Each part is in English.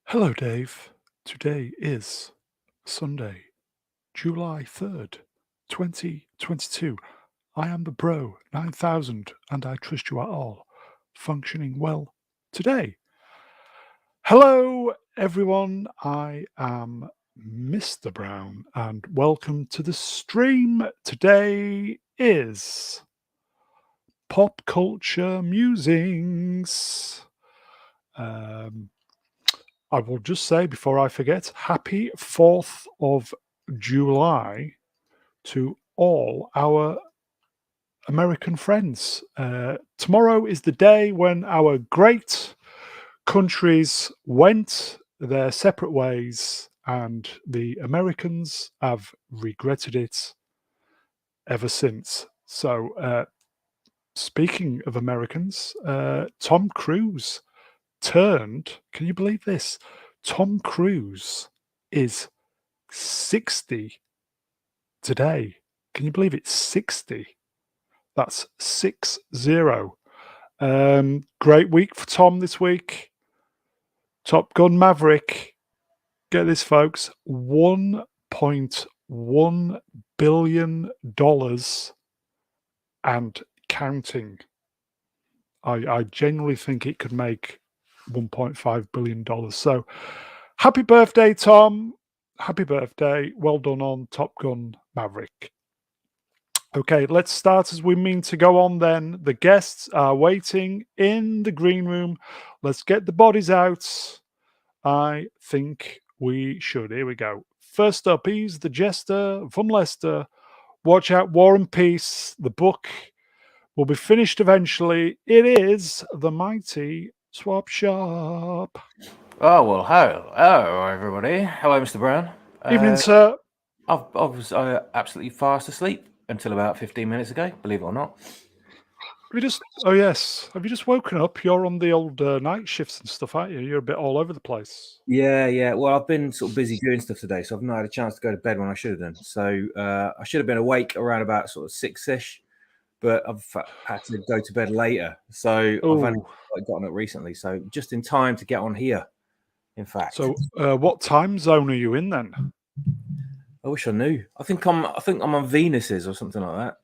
Hello, Dave. Today is Sunday, July 3rd, 2022. I am the Bro 9000 and I trust you are all functioning well today. Hello, everyone. I am Mr. Brown and welcome to the stream. Today is Pop Culture Musings. I will just say before I forget, happy 4th of July to all our American friends. Tomorrow is the day when our great countries went their separate ways, and the Americans have regretted it ever since. So, speaking of Americans, Tom Cruise turned, can you believe this? Tom Cruise is 60 today. Can you believe it's 60? That's 60. Great week for Tom this week. Top Gun Maverick. Get this, folks. $1.1 billion and counting. I genuinely think it could make $1.5 billion. So happy birthday, Tom. Happy birthday. Well done on Top Gun Maverick. Okay, let's start as we mean to go on then. The guests are waiting in the green room. Let's get the bodies out. I think we should. Here we go. First up, he's the jester from Leicester. Watch out, War and Peace. The book will be finished eventually. It is the mighty Swap Shop. Oh, well, hello, everybody. Hello, Mr. Brown. Evening, sir. I was absolutely fast asleep until about 15 minutes ago, believe it or not. Have you just woken up? You're on the old night shifts and stuff, aren't you? You're a bit all over the place. Yeah. Well, I've been sort of busy doing stuff today, so I've not had a chance to go to bed when I should have done. So I should have been awake around about sort of 6-ish, but I've had to go to bed later. So I've only gotten up recently, so just in time to get on here, in fact. So what time zone are you in then? I wish I knew. I think I'm on Venus's or something like that.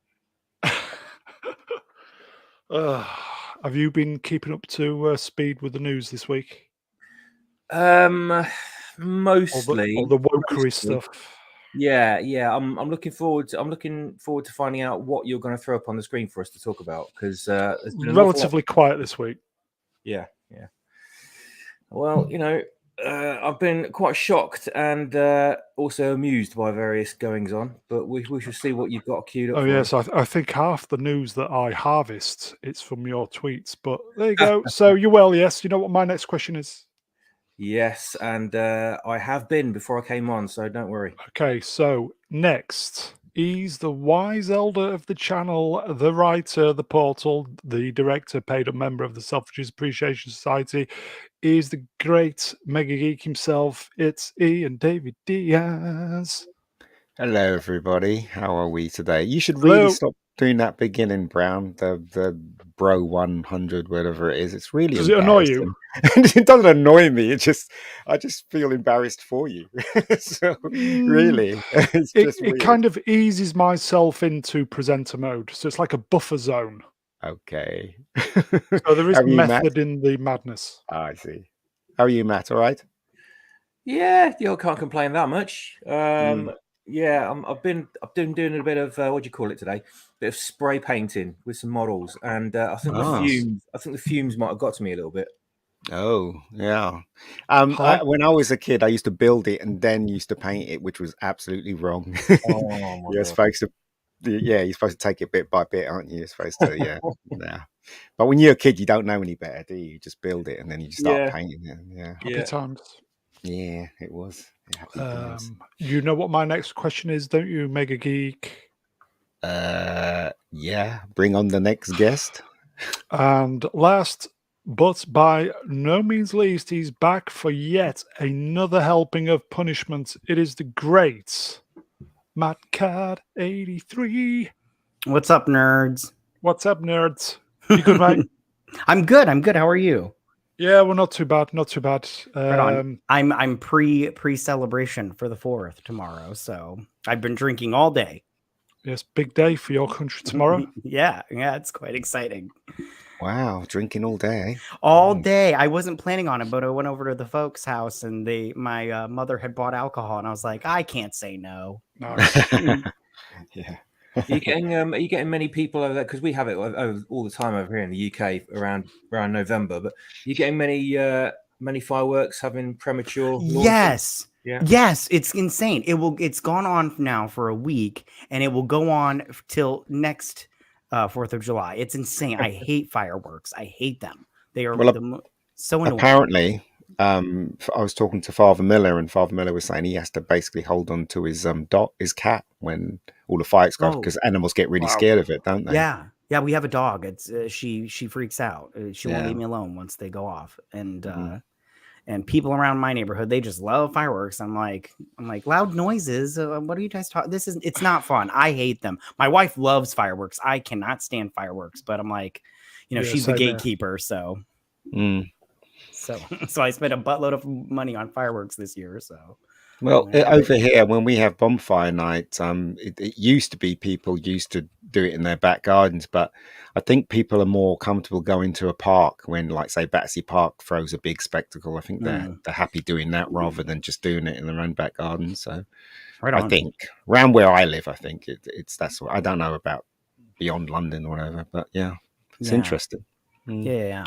Have you been keeping up to speed with the news this week? Mostly. All the wokery stuff. Yeah. I'm looking forward to finding out what you're going to throw up on the screen for us to talk about, because it's been relatively quiet this week. Yeah. Well, I've been quite shocked and also amused by various goings on, but we shall see what you've got queued up. Oh yes, I think half the news that I harvest it's from your tweets. But there you go. So yes. You know what my next question is? Yes, and I have been before I came on, so don't worry. Okay, so next, he's the wise elder of the channel, the writer, the portal, the director, paid up member of the Selfridges Appreciation Society. He's the great mega geek himself. It's Ian David Diaz. Hello, everybody. How are we today? You should really stop doing that beginning, Brown. The Bro 100, whatever it is. It's really Does it annoy you? It doesn't annoy me. I just feel embarrassed for you. So really, it kind of eases myself into presenter mode. So it's like a buffer zone. Okay. So there is method in the madness. I see. How are you, Matt? All right? Yeah, I can't complain that much. Yeah, I've been doing a bit of what do you call it today? A bit of spray painting with some models, and I think the fumes might have got to me a little bit. Oh yeah. When I was a kid, I used to build it and then used to paint it, which was absolutely wrong. You're supposed to take it bit by bit, aren't you? You're supposed to, yeah. But when you're a kid, you don't know any better, do you? You just build it and then you just start painting it. Yeah. Happy times. Yeah, it was. You know what my next question is, don't you, Mega Geek? Yeah. Bring on the next guest. And last, but by no means least, he's back for yet another helping of punishment. It is the great Matt Card 83. What's up, nerds? What's up, nerds? You good, mate? I'm good. How are you? Yeah, well, not too bad. Not too bad. Right on. I'm pre-celebration for the 4th tomorrow, so I've been drinking all day. Yes, big day for your country tomorrow. yeah, it's quite exciting. Wow, drinking all day. All day. I wasn't planning on it, but I went over to the folks' house, and my mother had bought alcohol, and I was like, I can't say no. Nice. Yeah. Are you getting many people over there? Because we have it all the time over here in the UK around November. But are you getting many fireworks having premature launches? Yes. Yeah. Yes, it's insane. It's gone on now for a week, and it will go on till next 4th of July. It's insane. I hate fireworks. I hate them. They are so annoying. Apparently, I was talking to Father Miller, and Father Miller was saying he has to basically hold on to his cat when all the fireworks go off, because animals get really scared of it, don't they? Yeah, we have a dog. It's she freaks out. She won't leave me alone once they go off, and people around my neighborhood, they just love fireworks. I'm like loud noises. What are you guys talking? It's not fun. I hate them. My wife loves fireworks. I cannot stand fireworks, but I'm like, she's the gatekeeper. So, so I spent a buttload of money on fireworks this year. So, well, over here when we have bonfire night, it used to be people used to do it in their back gardens, but I think people are more comfortable going to a park when, like, say, Battersea Park throws a big spectacle. I think they're happy doing that rather than just doing it in their own back garden. So, I think around where I live, I think that's what I don't know about beyond London or whatever, but yeah, it's interesting. Yeah.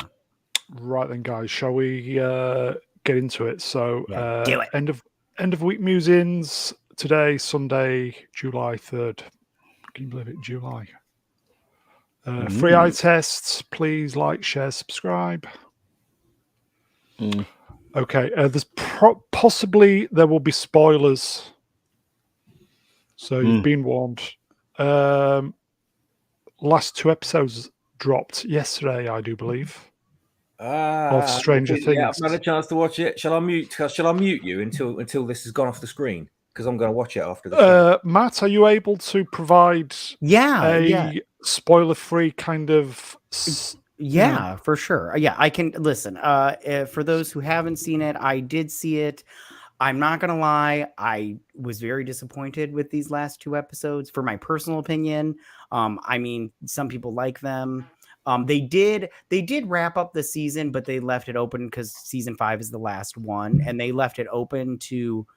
Right then, guys, shall we get into it? So, do it. End of week musings today, Sunday, July 3rd. Can you believe it? July. Free eye tests. Please like, share, subscribe. Okay. There's possibly there will be spoilers. So you've been warned. Last 2 episodes dropped yesterday, I do believe. Of Stranger Things. Yeah, I've not had a chance to watch it. Shall I mute you until this has gone off the screen? Because I'm going to watch it after the show. Matt, are you able to provide a spoiler-free kind of? Yeah, for sure. Yeah, I can listen. For those who haven't seen it, I did see it. I'm not gonna lie, I was very disappointed with these last 2 episodes. For my personal opinion, I mean, some people like them. They did wrap up the season, but they left it open because season 5 is the last one, and they left it open to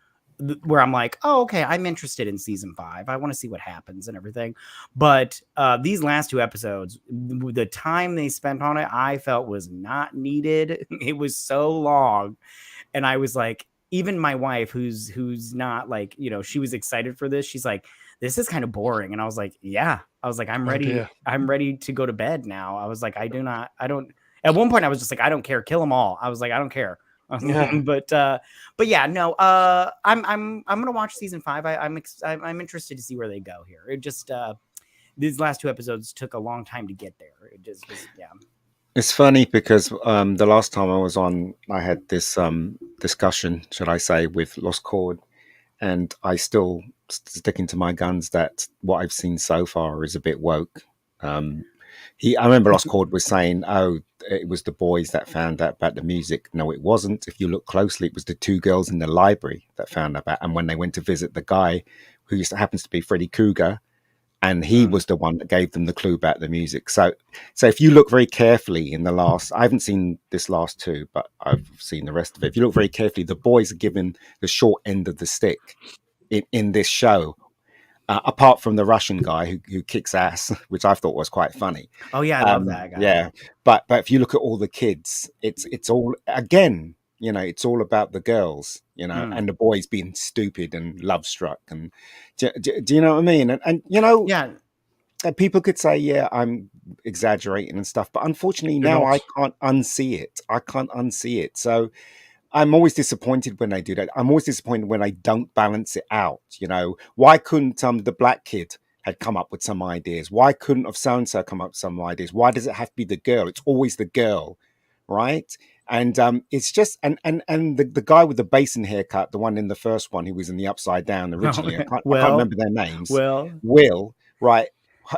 where I'm like, oh, okay, I'm interested in season 5. I want to see what happens and everything. But these last 2 episodes, the time they spent on it, I felt was not needed. It was so long, and I was like, even my wife, who's not like, she was excited for this. She's like, this is kind of boring. And I was like, yeah. I was like, I'm ready. I'm ready to go to bed now. I was like, I don't. At one point, I was just like, I don't care. Kill them all. I was like, I don't care. But yeah, no. I'm gonna watch season 5. I'm interested to see where they go here. It just these last 2 episodes took a long time to get there. It just yeah. It's funny because the last time I was on, I had this discussion, should I say, with Lost Chord, and I still sticking to my guns that what I've seen so far is a bit woke. I remember Lost Chord was saying, "Oh, it was the boys that found out about the music." No, it wasn't. If you look closely, it was the 2 girls in the library that found out about. And when they went to visit the guy who happens to be Freddy Krueger, and he was the one that gave them the clue about the music. So if you look very carefully in the last, I haven't seen this last 2, but I've seen the rest of it. If you look very carefully, the boys are given the short end of the stick in this show, apart from the Russian guy who kicks ass, which I thought was quite funny. Oh yeah, I love that guy. Yeah, but if you look at all the kids, it's all, again, it's all about the girls, and the boys being stupid and love struck, and do you know what I mean? And yeah, people could say, yeah, I'm exaggerating and stuff, but unfortunately now I can't unsee it. So I'm always disappointed when they do that. I'm always disappointed when they don't balance it out. Why couldn't the black kid had come up with some ideas? Why couldn't have so-and-so come up with some ideas? Why does it have to be the girl? It's always the girl, right? And it's just, and the guy with the basin haircut, the one in the first one who was in the Upside Down originally, I can't remember their names. Will, right?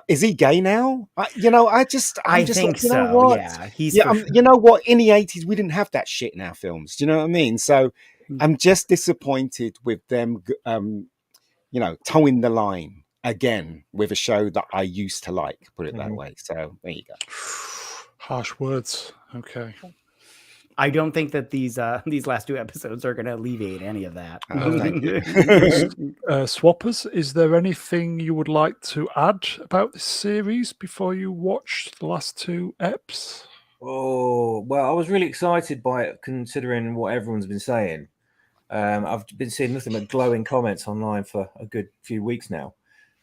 is he gay now? I'm just think like, you know so. what? Yeah, he's Yeah, for sure. you know what? In the 80s, we didn't have that shit in our films. Do you know what I mean? So I'm just disappointed with them, towing the line again with a show that I used to like. Put it that way. So there you go. Harsh words. Okay. I don't think that these last 2 episodes are going to alleviate any of that. Thank you. Swappers, is there anything you would like to add about this series before you watch the last 2 eps? Oh, well, I was really excited by it, considering what everyone's been saying. I've been seeing nothing but glowing comments online for a good few weeks now,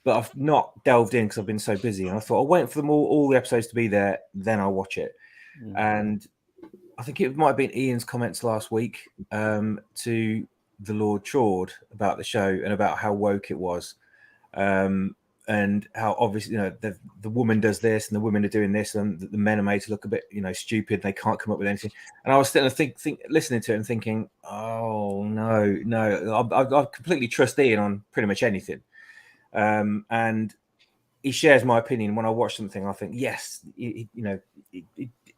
but I've not delved in because I've been so busy. And I thought I'll wait for them all the episodes to be there, then I'll watch it. And I think it might have been Ian's comments last week to the Lord Chord about the show and about how woke it was, and how obviously the woman does this and the women are doing this and the men are made to look a bit stupid. They can't come up with anything. And I was sitting there listening to it and thinking, oh no, I completely trust Ian on pretty much anything, and he shares my opinion. When I watch something, I think yes,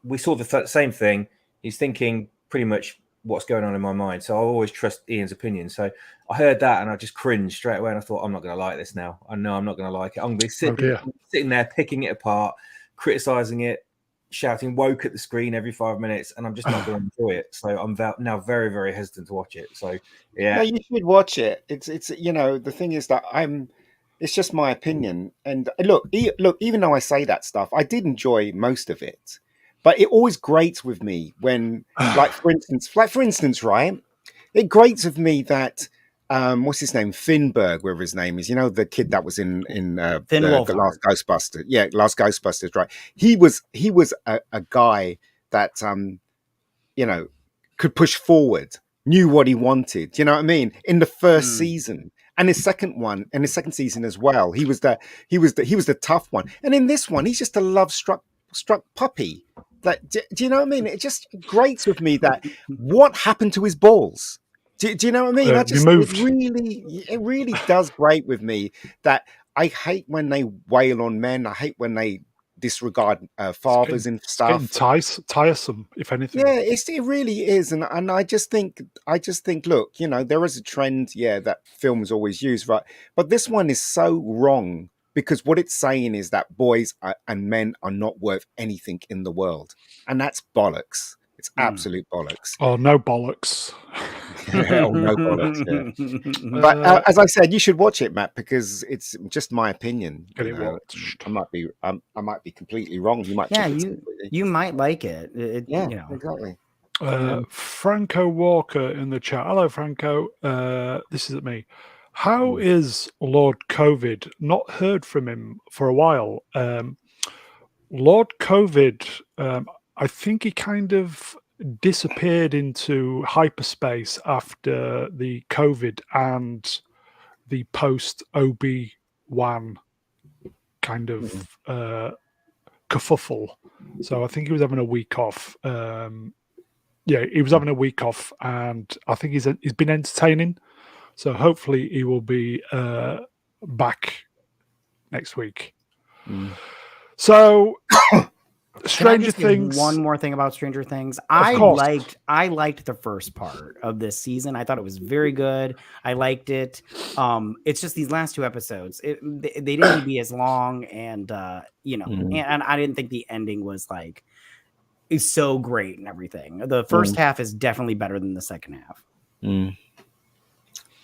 we saw the same thing. He's thinking pretty much what's going on in my mind. So I always trust Ian's opinion. So I heard that and I just cringed straight away. And I thought, I'm not going to like this now. I know I'm not going to like it. I'm going to be sitting there, picking it apart, criticizing it, shouting woke at the screen every 5 minutes. And I'm just not going to enjoy it. So I'm now very, very hesitant to watch it. So yeah. No, you should watch it. It's the thing is that it's just my opinion. And look, even though I say that stuff, I did enjoy most of it. But it always grates with me when, like for instance, right? It grates with me that what's his name, Finberg, whatever his name is. The kid that was in the last Ghostbusters. Yeah, last Ghostbusters, right? He was a guy that could push forward, knew what he wanted. You know what I mean? In the first season. And his second season as well. He was the tough one. And in this one, he's just a love-struck puppy. Do you know what I mean? It just grates with me that what happened to his balls? Do you know what I mean? It really does grate with me that I hate when they wail on men. I hate when they disregard fathers and stuff. It's tiresome, if anything. Yeah, it really is, and I just think, look, there is a trend, that films always use, right? But this one is so wrong. Because what it's saying is that boys and men are not worth anything in the world. And that's bollocks. It's absolute bollocks. Oh, no bollocks. No bollocks, yeah. But as I said, you should watch it, Matt, because it's just my opinion. Get it watched. I might be completely wrong. You might. Yeah, you might like it. Exactly. Franco Walker in the chat. Hello, Franco. This is at me. How is Lord COVID? Not heard from him for a while. Lord COVID, I think he kind of disappeared into hyperspace after the COVID and the post Obi-Wan kind of kerfuffle. So I think he was having a week off. He was having a week off, and I think he's been entertaining. So hopefully he will be back next week. So Stranger Things. One more thing about Stranger Things. I liked the first part of this season. I thought it was very good. I liked it. It's just these last 2 episodes. They didn't be as long, and and I didn't think the ending was is so great and everything. The first half is definitely better than the second half.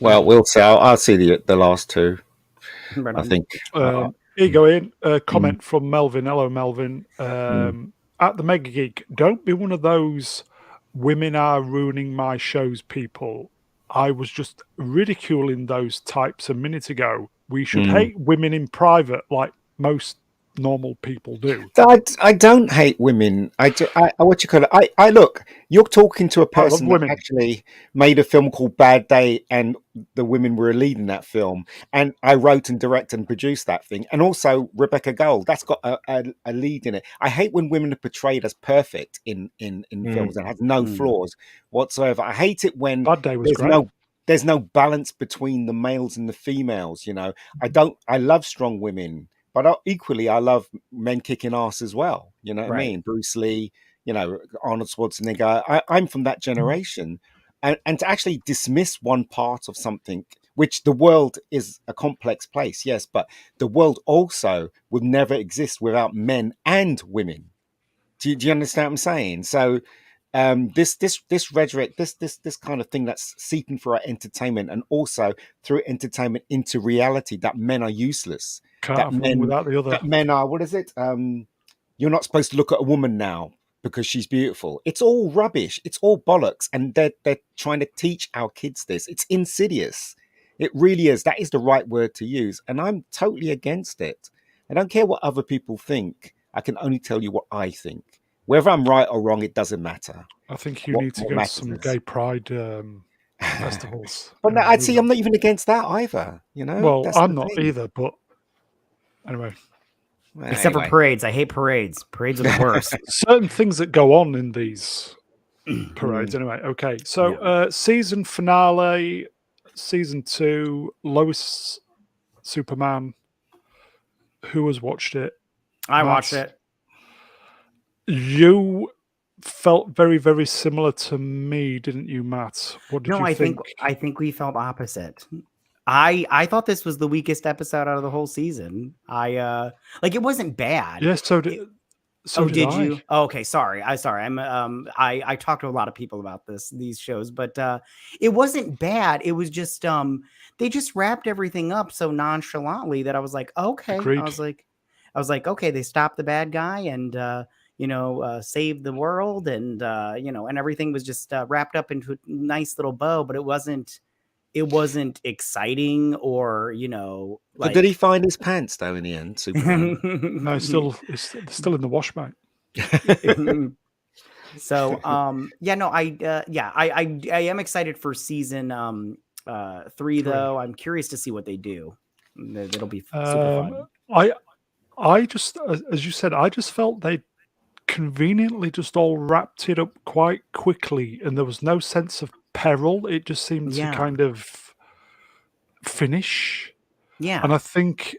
Well, we'll see. I'll see the last 2. I think. Here you go, Ian. Comment from Melvin. Hello, Melvin. At the Mega Geek, don't be one of those women are ruining my shows people. I was just ridiculing those types a minute ago. We should hate women in private like most normal people do. I don't hate women. What you call it? I look. You're talking to a person that actually made a film called Bad Day, and the women were a lead in that film. And I wrote and directed and produced that thing. And also Rebecca Gold. That's got a lead in it. I hate when women are portrayed as perfect in films and have no flaws whatsoever. I hate it when Bad Day was great. There's no balance between the males and the females. I love strong women. but equally, I love men kicking ass as well. You know what I Right. mean? Bruce Lee, Arnold Schwarzenegger. I'm from that generation. And to actually dismiss one part of something, which the world is a complex place, yes, but the world also would never exist without men and women. Do you understand what I'm saying? So this rhetoric, this kind of thing that's seeping through our entertainment and also through entertainment into reality, that men are useless, Can't that have one without the other. that men are, what is it? You're not supposed to look at a woman now because she's beautiful. It's all rubbish. It's all bollocks. And they're trying to teach our kids this. It's insidious. It really is. That is the right word to use. And I'm totally against it. I don't care what other people think. I can only tell you what I think. Whether I'm right or wrong, it doesn't matter. I think you need to go to some gay pride festivals. But no, I'd see. I'm not even against that either. Well, that's I'm the not thing. either. But anyway, Except for parades. I hate parades. Parades are the worst. certain things that go on in these parades. Anyway, okay. So season finale, season 2, Lois Superman. Who has watched it? I watched it. You felt very, very similar to me, didn't you, Matt? What did you think? I think we felt opposite. I thought this was the weakest episode out of the whole season. It wasn't bad. Yeah, so did I. You? Oh, okay, sorry. I talked to a lot of people about these shows, but it wasn't bad. It was just they just wrapped everything up so nonchalantly that I was like, okay. Agreed. I was like, okay, they stopped the bad guy and saved the world, and and everything was just wrapped up into a nice little bow, but it wasn't exciting or But did he find his pants though in the end, Superman? No, it's still in the wash, mate. So I am excited for season 3 though. I'm curious to see what they do. It'll be super fun. I just, as you said, I just felt they conveniently just all wrapped it up quite quickly, and there was no sense of peril. It just seemed to kind of finish. Yeah. And I think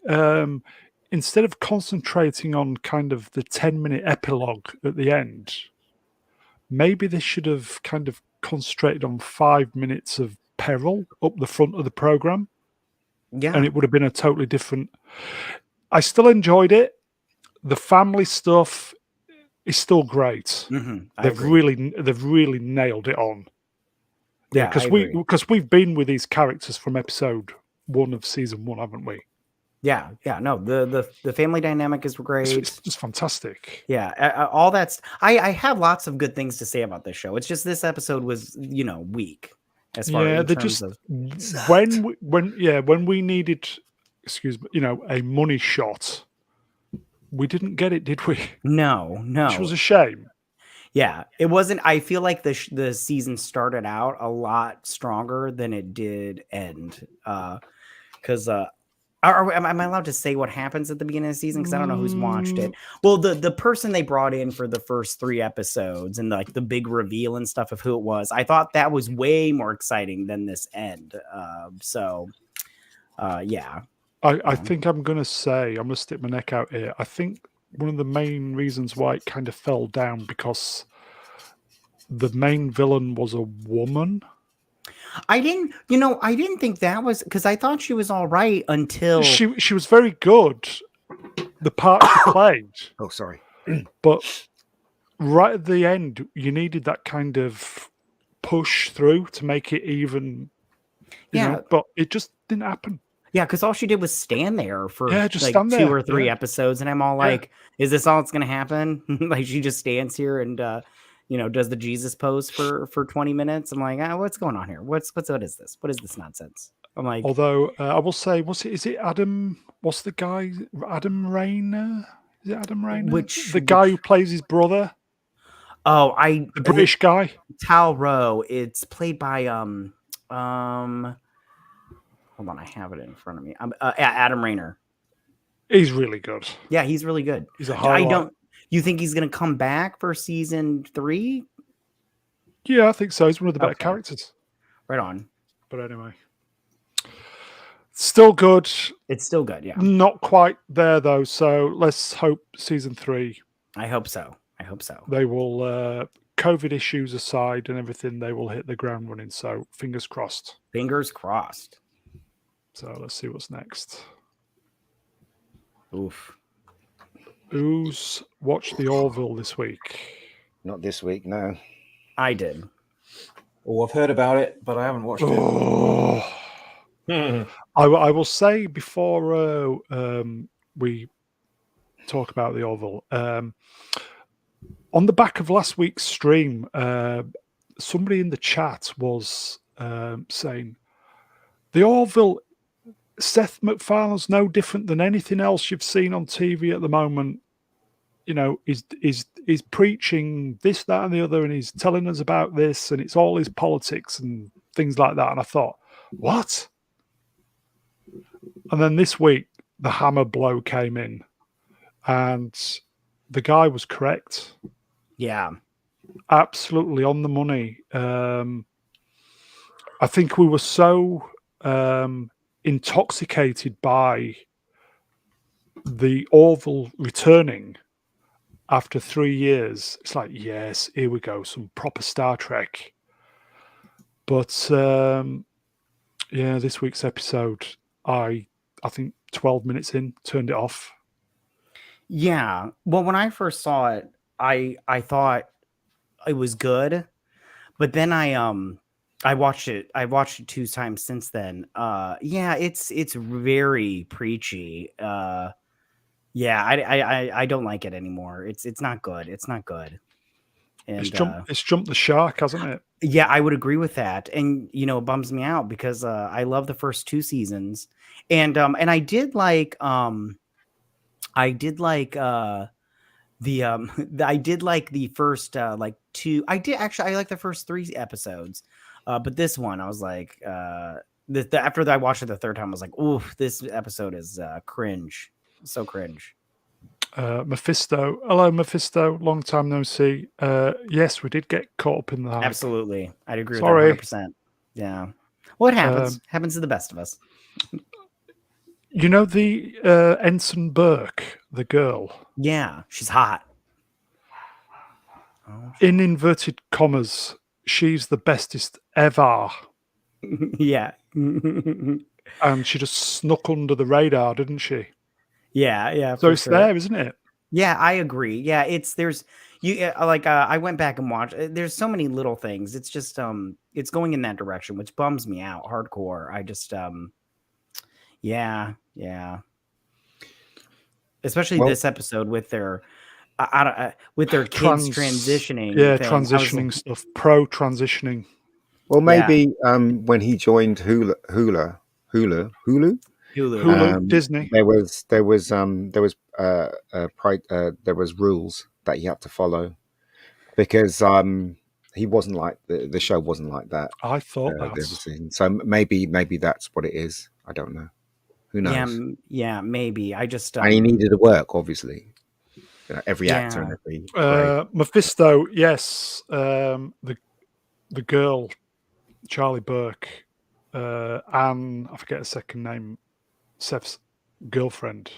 instead of concentrating on kind of the 10-minute epilogue at the end, maybe they should have kind of concentrated on 5 minutes of peril up the front of the program. Yeah. And it would have been a totally different. I still enjoyed it. The family stuff is still great. Mm-hmm. They've really nailed it on. Yeah, because we've been with these characters from episode 1 of season 1, haven't we? Yeah. No, the family dynamic is great. It's just fantastic. Yeah, all that's. I have lots of good things to say about this show. It's just this episode was weak as far as terms of when we needed, a money shot, we didn't get it, did we? No, which was a shame. Yeah, it wasn't. I feel like the season started out a lot stronger than it did end. Because am I allowed to say what happens at the beginning of the season? Because I don't know who's watched it. Well, the person they brought in for the first 3 episodes and the big reveal and stuff of who it was, I thought that was way more exciting than this end. Yeah. I think I'm going to stick my neck out here. I think one of the main reasons why it kind of fell down because the main villain was a woman. I didn't think that was, because I thought she was all right until she was very good. The part she played. Oh, sorry. But right at the end, you needed that kind of push through to make it even. But it just didn't happen. Yeah, because all she did was stand there for stand 2 there. or 3 episodes, and I'm all like, "Is this all that's going to happen?" Like she just stands here and does the Jesus pose for 20 minutes. I'm like, what's going on here? What is this? What is this nonsense? I'm like, although I will say, is it Adam? What's the guy? Adam Rayner? Is it Adam Rayner? The guy who plays his brother? Oh, the British guy, Tal Rowe. It's played by hold on, I have it in front of me. Adam Rayner. He's really good. Yeah, he's really good. He's a highlight. You think he's going to come back for season 3? Yeah, I think so. He's one of the better characters. Right on. But anyway, Still good. It's still good, yeah. Not quite there though. So let's hope season 3. I hope so. They will, COVID issues aside and everything, they will hit the ground running. So fingers crossed. Fingers crossed. So let's see what's next. Oof. Who's watched the Orville this week? Not this week, no. I did. Oh, I've heard about it, but I haven't watched it. I will say before we talk about the Orville, on the back of last week's stream, somebody in the chat was saying the Orville, Seth MacFarlane's no different than anything else you've seen on TV at the moment. You know, he's preaching this, that, and the other, and he's telling us about this, and it's all his politics and things like that. And I thought, what? And then this week, the hammer blow came in, and the guy was correct. Yeah. Absolutely on the money. I think we were so intoxicated by the Orville returning after 3 years. It's like, yes, here we go, some proper Star Trek. But yeah, this week's episode, I think 12 minutes in, turned it off. Yeah. Well, when I first saw it, I thought it was good, but then I watched it 2 times since then. Yeah, it's very preachy. Yeah, I don't like it anymore. It's not good. It's not good. And It's jumped the shark, hasn't it? Yeah, I would agree with that. And it bums me out because I love the first 2 seasons. And I did like the I did like the first 2. I like the first 3 episodes. But this one I was like after I watched it the 3rd time I was like, oof, this episode is cringe. So cringe. Mephisto. Hello, Mephisto. Long time no see. Yes, we did get caught up in the hype. Absolutely. I'd agree Sorry. with that 100%. Yeah. What happens? Happens to the best of us. You know the Ensign Burke, the girl? Yeah, she's hot. Oh. In inverted commas, she's the bestest ever. Yeah. And she just snuck under the radar, didn't she? Yeah. So it's there, isn't it? Yeah, I agree. Yeah, I went back and watched. There's so many little things. It's just it's going in that direction, which bums me out hardcore. I just yeah. Especially this episode with their kids transitioning. Yeah, thing. transitioning stuff. Pro transitioning. Well, maybe when he joined Hulu, Disney. There was rules that he had to follow because he wasn't like the show wasn't like that. I thought that. So maybe that's what it is. I don't know. Who knows? Yeah, maybe. I just and he needed to work, obviously. Every actor and every Mephisto. Yes, the girl, Charlie Burke, Anne. I forget her second name. Seth's girlfriend.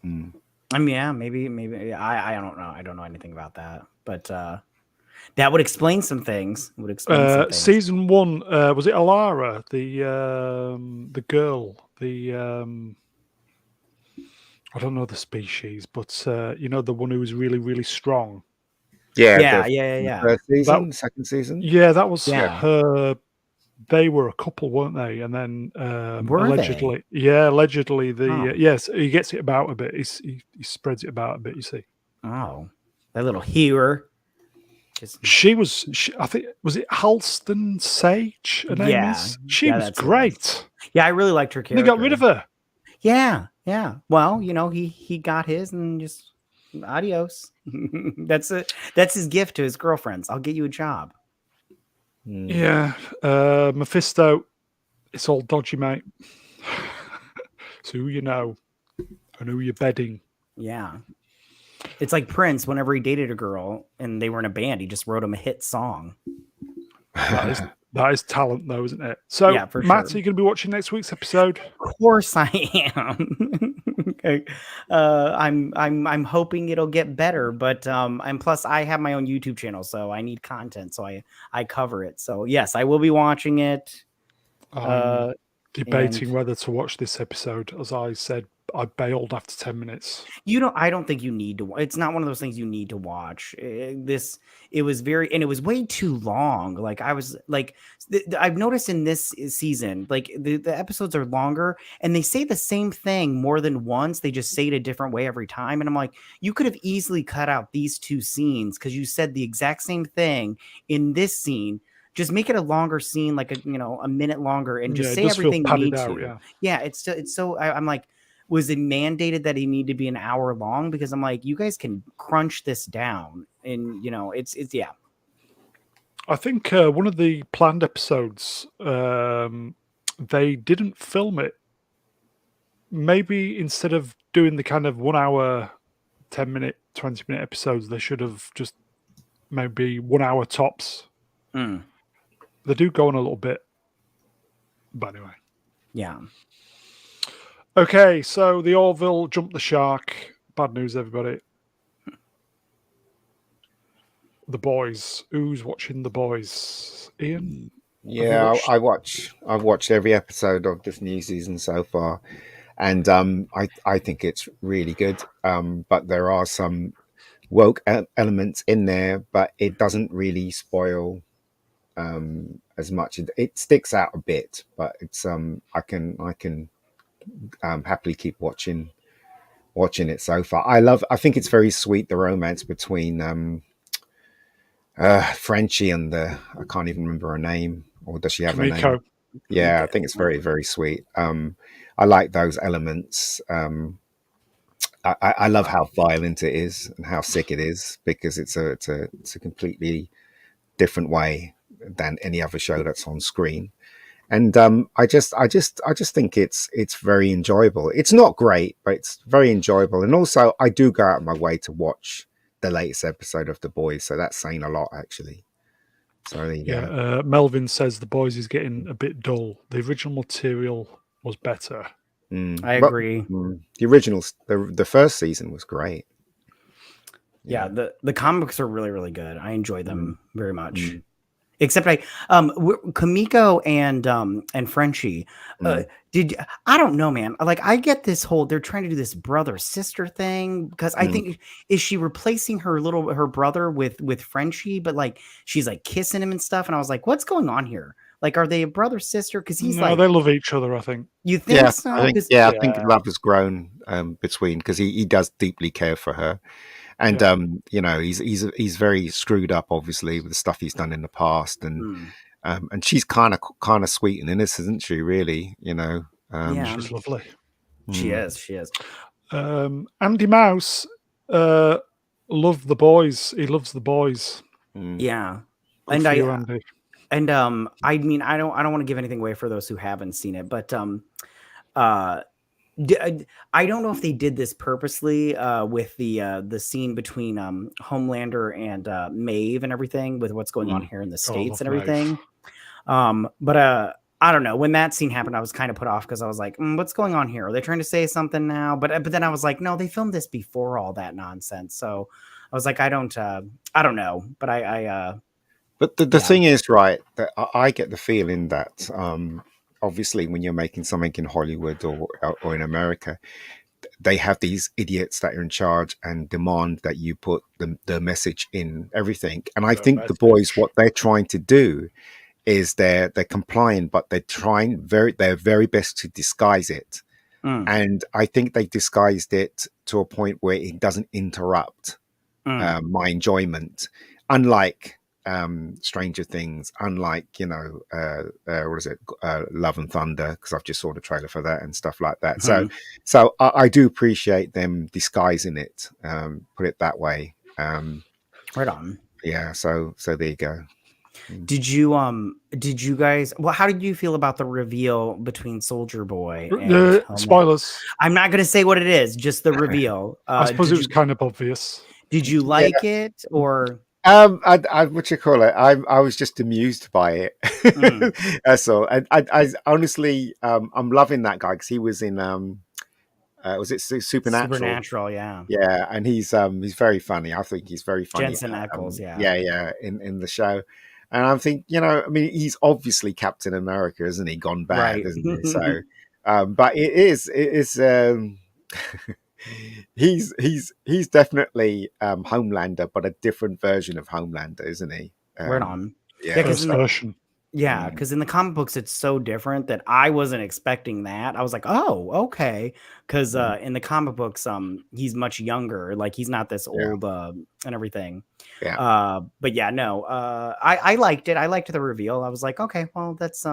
Yeah, maybe. I don't know. I don't know anything about that, but that would explain some things. Season 1, was it Alara, the girl, I don't know the species, but the one who was really, really strong. Yeah. First season, second season. Yeah, that was her. They were a couple, weren't they? And then allegedly, yes, he gets it about a bit. He spreads it about a bit. You see. Oh, that little hearer. I think, was it Halston Sage? Her name is? She was great. Yeah, I really liked her character. They got rid of her. Yeah. Well, he got his and just adios. That's his gift to his girlfriends. I'll get you a job. Yeah, Mephisto, it's all dodgy, mate. It's who you know and who you're bedding. Yeah. It's like Prince, whenever he dated a girl and they were in a band, he just wrote him a hit song. That That is talent, though, isn't it? So, Yeah, for Matt, sure. are you going to be watching next week's episode? Of course I am. Okay. I'm hoping it'll get better, but and plus I have my own YouTube channel, so I need content, so I cover it. So yes, I will be watching it. Debating whether to watch this episode. As I said, I bailed after 10 minutes. I don't think you need to. It's not one of those things you need to watch. It was way too long. Like I was like, I've noticed in this season, like the episodes are longer and they say the same thing more than once. They just say it a different way every time. And I'm like, you could have easily cut out these two scenes because you said the exact same thing in this scene. Just make it a longer scene, like a minute longer, and just say everything you need to. Yeah, it's so. I'm like, was it mandated that he need to be an hour long? Because I'm like, you guys can crunch this down, and it's yeah. I think one of the planned episodes, they didn't film it. Maybe instead of doing the kind of 1 hour, 10-minute, 20-minute episodes, they should have just maybe 1 hour tops. They do go on a little bit, but anyway. Yeah. Okay, so the Orville jumped the shark. Bad news, everybody. The Boys. Who's watching The Boys? Ian? Yeah, I've watched every episode of this new season so far, and I think it's really good. But there are some woke elements in there, but it doesn't really spoil as much. It sticks out a bit, but it's I can happily keep watching it so far. I think it's very sweet, the romance between Frenchie and I can't even remember her name, or does she have a name? Yeah, I think it's very, very sweet. I like those elements. I love how violent it is and how sick it is, because it's a completely different way than any other show that's on screen. And I just think it's very enjoyable. It's not great, but it's very enjoyable. And also, I do go out of my way to watch the latest episode of The Boys, so that's saying a lot, actually. So there you go. Melvin says The Boys is getting a bit dull. The original material was better. I agree. The original, the first season was great. Yeah, the comics are really, really good. I enjoy them very much. Except Kamiko and Frenchie, I don't know, man. Like, I get this whole, they're trying to do this brother sister thing, because I think, is she replacing her brother with Frenchie, but like she's like kissing him and stuff, and I was like, what's going on here? Like, are they a brother sister? Because he's like, they love each other, I think. You think so? I think love has grown between, because he does deeply care for her. And he's very screwed up, obviously, with the stuff he's done in the past, and she's kind of sweet and innocent, isn't she? Really, she's lovely. She is. Andy Mouse loved The Boys. He loves The Boys. Yeah, Good for you, Andy. And I mean, I don't want to give anything away for those who haven't seen it, but I don't know if they did this purposely with the scene between Homelander and Maeve and everything, with what's going on here in the States and everything. But I don't know. When that scene happened, I was kind of put off, because I was like, what's going on here? Are they trying to say something now? But then I was like, no, they filmed this before all that nonsense. So I was like, I don't know. But But the thing is, right, that I get the feeling that obviously when you're making something in Hollywood or in America, they have these idiots that are in charge and demand that you put the message in everything. And I think The Boys, what they're trying to do is they're compliant, but they're trying their very best to disguise it. And I think they disguised it to a point where it doesn't interrupt my enjoyment. Unlike Stranger Things, unlike what is it, Love and Thunder, because I've just saw the trailer for that and stuff like that. So I do appreciate them disguising it, put it that way. Right on. Yeah, so there you go. Did you guys, well, how did you feel about the reveal between Soldier Boy and spoilers? I'm not going to say what it is, just the reveal. I suppose it was kind of obvious. Did you like it, or? what you call it? I was just amused by it. That's all. I honestly, I'm loving that guy because he was in, was it Supernatural? Supernatural, yeah. Yeah, and he's very funny. I think he's very funny. Jensen Ackles, yeah. Yeah, in the show. And I'm thinking, I mean, he's obviously Captain America, isn't he? Gone bad, Right. isn't he? So, but it is, he's definitely Homelander, but a different version of Homelander, isn't he? Right on. Yeah, because version. Because in the comic books it's so different that I wasn't expecting that. I was like, oh, okay. Because in the comic books, he's much younger. Like he's not this old and everything. Yeah. But yeah, no. I liked it. I liked the reveal. I was like, okay, well, that's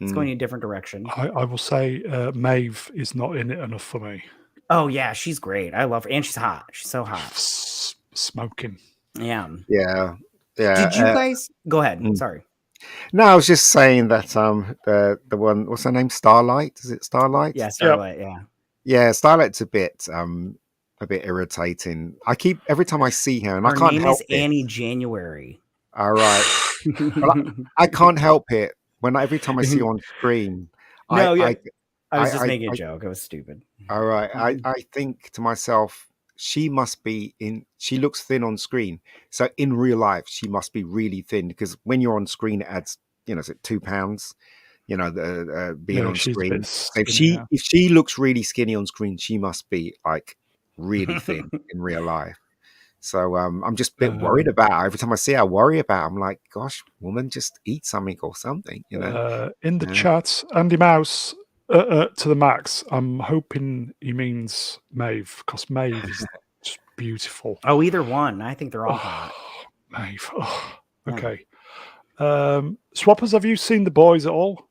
it's going in a different direction. I will say Maeve is not in it enough for me. Oh yeah, she's great. I love her. And she's hot. She's so hot. Smoking. Yeah. Yeah. Did you guys go ahead? Sorry. No, I was just saying that the one, what's her name? Starlight? Is it Starlight? Yeah, Starlight. Yeah. Yeah, Starlight's a bit irritating. Every time I see her, and her I can't name help is it. Annie January. All right, I can't help it every time I see her on screen. I was just making a joke. It was stupid. All right, I think to myself, she looks thin on screen. So in real life, she must be really thin because when you're on screen, it adds, is it 2 pounds? Being on screen. So if she looks really skinny on screen, she must be like really thin in real life. So I'm just a bit worried about her. Every time I see her, I worry about her. I'm like, gosh, woman, just eat something or something, In the chat, Andy Mouse to the max. I'm hoping he means Maeve because Maeve is just beautiful. Oh, either one. I think they're all hot. Maeve. Oh, okay. Swappers, have you seen The Boys at all?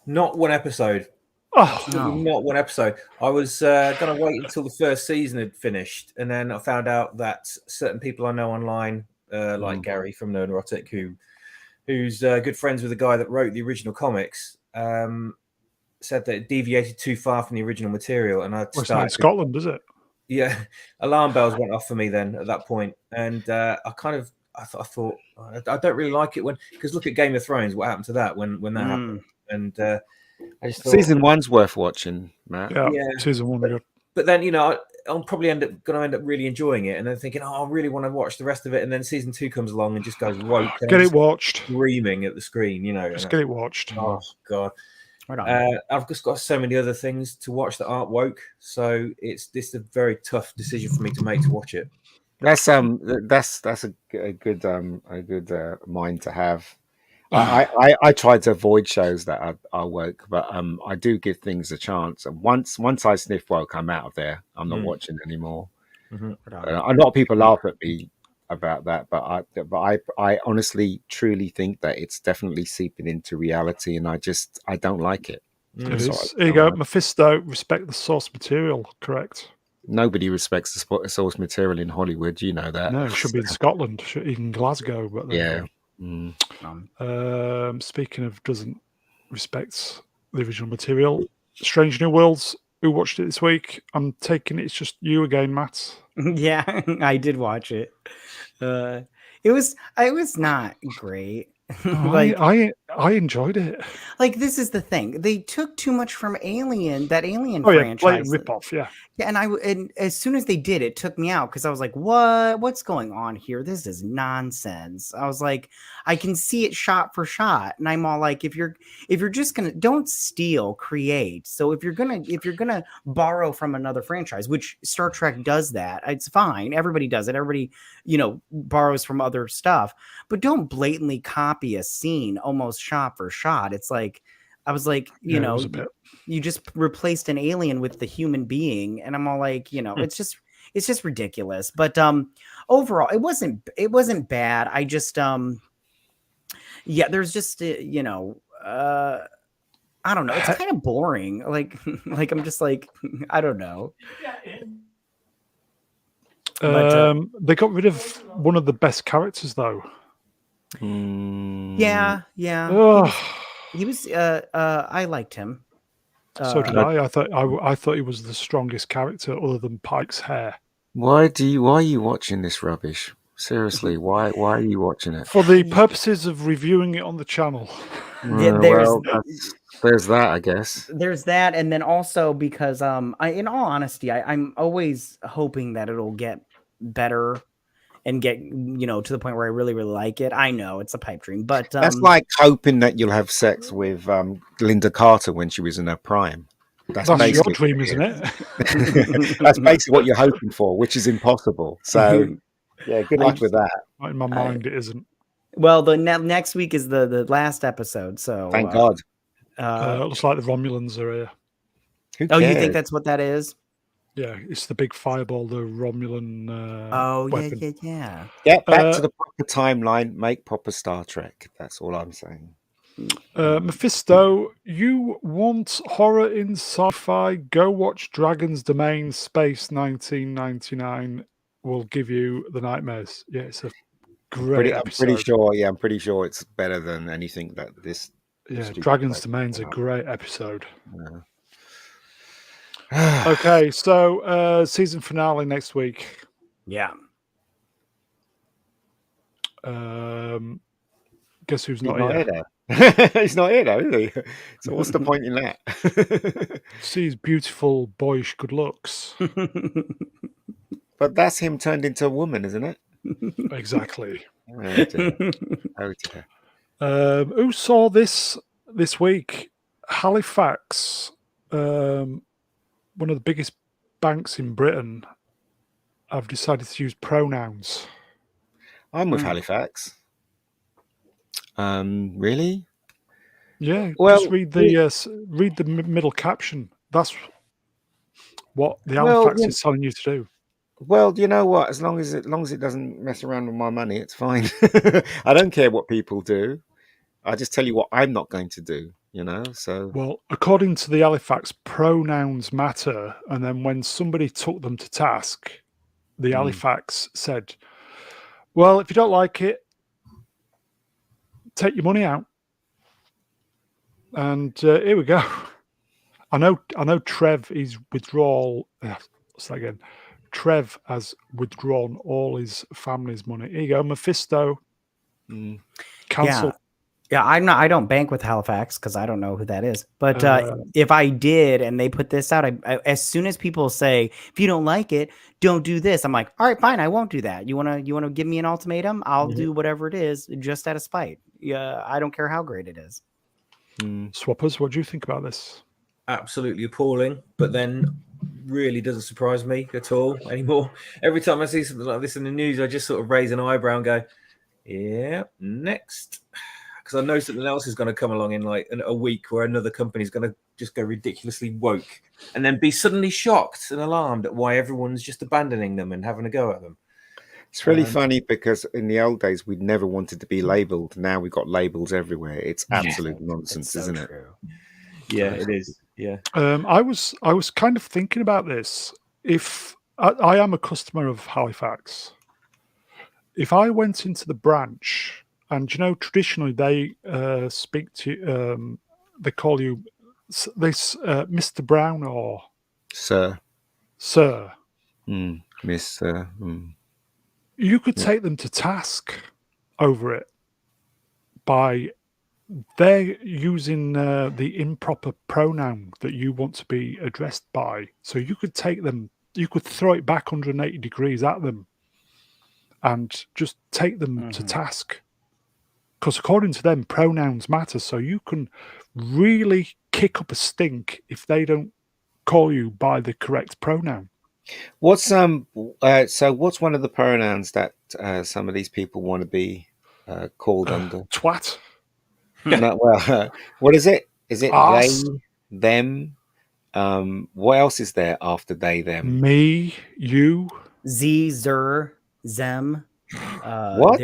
Not one episode. Oh, no. Not one episode. I was going to wait until the first season had finished, and then I found out that certain people I know online, like Gary from Neurotic, who's good friends with the guy that wrote the original comics, said that it deviated too far from the original material. And it's not in Scotland, is it? Yeah, alarm bells went off for me then at that point, and I thought I don't really like it because look at Game of Thrones. What happened to that when that happened? And I just thought, season 1's worth watching, Matt. Yeah. Season 1 good. But then I'm probably going to end up really enjoying it, and then thinking, I really want to watch the rest of it. And then season 2 comes along and just goes woke. Get it watched. Screaming at the screen, Just get it watched. Oh God. I've just got so many other things to watch that aren't woke, so it's a very tough decision for me to make to watch it. That's a good mind to have. I try to avoid shows that are woke, but I do give things a chance. And once I sniff woke, I'm out of there. I'm not watching anymore. A lot of people laugh at me about that, but I honestly truly think that it's definitely seeping into reality, and I don't like it. It is. Here you go, Mephisto. Respect the source material. Correct. Nobody respects the source material in Hollywood. You know that. No, it should be in Scotland, even Glasgow. But yeah. Speaking of doesn't respect the original material, Strange New Worlds. Who watched it this week? I'm taking it's just you again, Matt. Yeah, I did watch it. It was not great. I enjoyed it. Like, this is the thing. They took too much from Alien blatant franchise. rip-off, yeah. Yeah, and as soon as they did, it took me out because I was like, what's going on here? This is nonsense. I was like, I can see it shot for shot. And I'm all like, if you're just don't steal, create. So if you're gonna borrow from another franchise, which Star Trek does that, it's fine. Everybody does it. Everybody, borrows from other stuff, but don't blatantly copy a scene almost shot for shot. It's like, I was like, you just replaced an alien with the human being, and I'm all like, it's just ridiculous. But overall, it wasn't bad. I just there's just I don't know. It's kind of boring. Like I'm just like, I don't know. They got rid of one of the best characters though. Yeah. He was I liked him. So did I. I thought he was the strongest character other than Pike's hair. Why are you watching this rubbish? Seriously, why are you watching it? For the purposes of reviewing it on the channel. There's that, I guess. There's that, and then also because in all honesty, I'm always hoping that it'll get better and get to the point where I really, really like it. I know it's a pipe dream, but that's like hoping that you'll have sex with Linda Carter when she was in her prime. That's your dream, isn't it? That's basically what you're hoping for, which is impossible. So, yeah, good luck with that. In my mind, it isn't. Well, the next week is the last episode, so thank God. It looks like the Romulans are here. Who cares? Oh, you think that's what that is? Yeah, it's the big fireball, the Romulan weapon. Yeah. Get back to the proper timeline, make proper Star Trek. That's all I'm saying. Mephisto, you want horror in sci-fi? Go watch Dragon's Domain Space 1999. Will give you the nightmares. Yeah, it's a great episode. I'm pretty sure it's better than anything that this. Yeah, Dragon's Domain's a great episode. Yeah. Okay, so season finale next week. Yeah. Guess who's not here? He's not here though, is he? So what's the point in that? See his beautiful, boyish good looks. But that's him turned into a woman, isn't it? Exactly. Oh dear. Who saw this week? Halifax, one of the biggest banks in Britain, have decided to use pronouns. I'm with Halifax. Really? Yeah. Well, just read the middle caption. That's what the Halifax is telling you to do. Well, you know what? As long as it doesn't mess around with my money, it's fine. I don't care what people do. I just tell you what I'm not going to do. So. Well, according to the Halifax, pronouns matter, and then when somebody took them to task, the Halifax said, "Well, if you don't like it, take your money out." And here we go. I know. Trev is withdrawal. What's that again? Trev has withdrawn all his family's money. Here you go, Mephisto. Cancel. Yeah, I don't bank with Halifax because I don't know who that is. But if I did and they put this out, I as soon as people say, if you don't like it, don't do this, I'm like, all right, fine, I won't do that. You wanna give me an ultimatum? I'll do whatever it is, just out of spite. Yeah, I don't care how great it is. Swappers, what do you think about this? Absolutely appalling, but then really doesn't surprise me at all anymore. Every time I see something like this in the news, I just sort of raise an eyebrow and go, yeah, next. Because I know something else is going to come along in like a week where another company is going to just go ridiculously woke and then be suddenly shocked and alarmed at why everyone's just abandoning them and having a go at them. It's really funny because in the old days, we'd never wanted to be labelled. Now we've got labels everywhere. It's absolute nonsense, isn't it? Yeah, it is. Yeah. I was kind of thinking about this. If I am a customer of Halifax, if I went into the branch, and traditionally they speak to, they call you Mr. Brown or Sir. Miss. You could take them to task over it by they're using the improper pronoun that you want to be addressed by. So you could take them, you could throw it back 180 degrees at them and just take them to task. Because according to them, pronouns matter. So you can really kick up a stink if they don't call you by the correct pronoun. What's so what's one of the pronouns that some of these people want to be called under? Twat. No, well, what is it? Is it Arse. they, them? What else is there after they, them? Me, you. Z, zer, zem. What?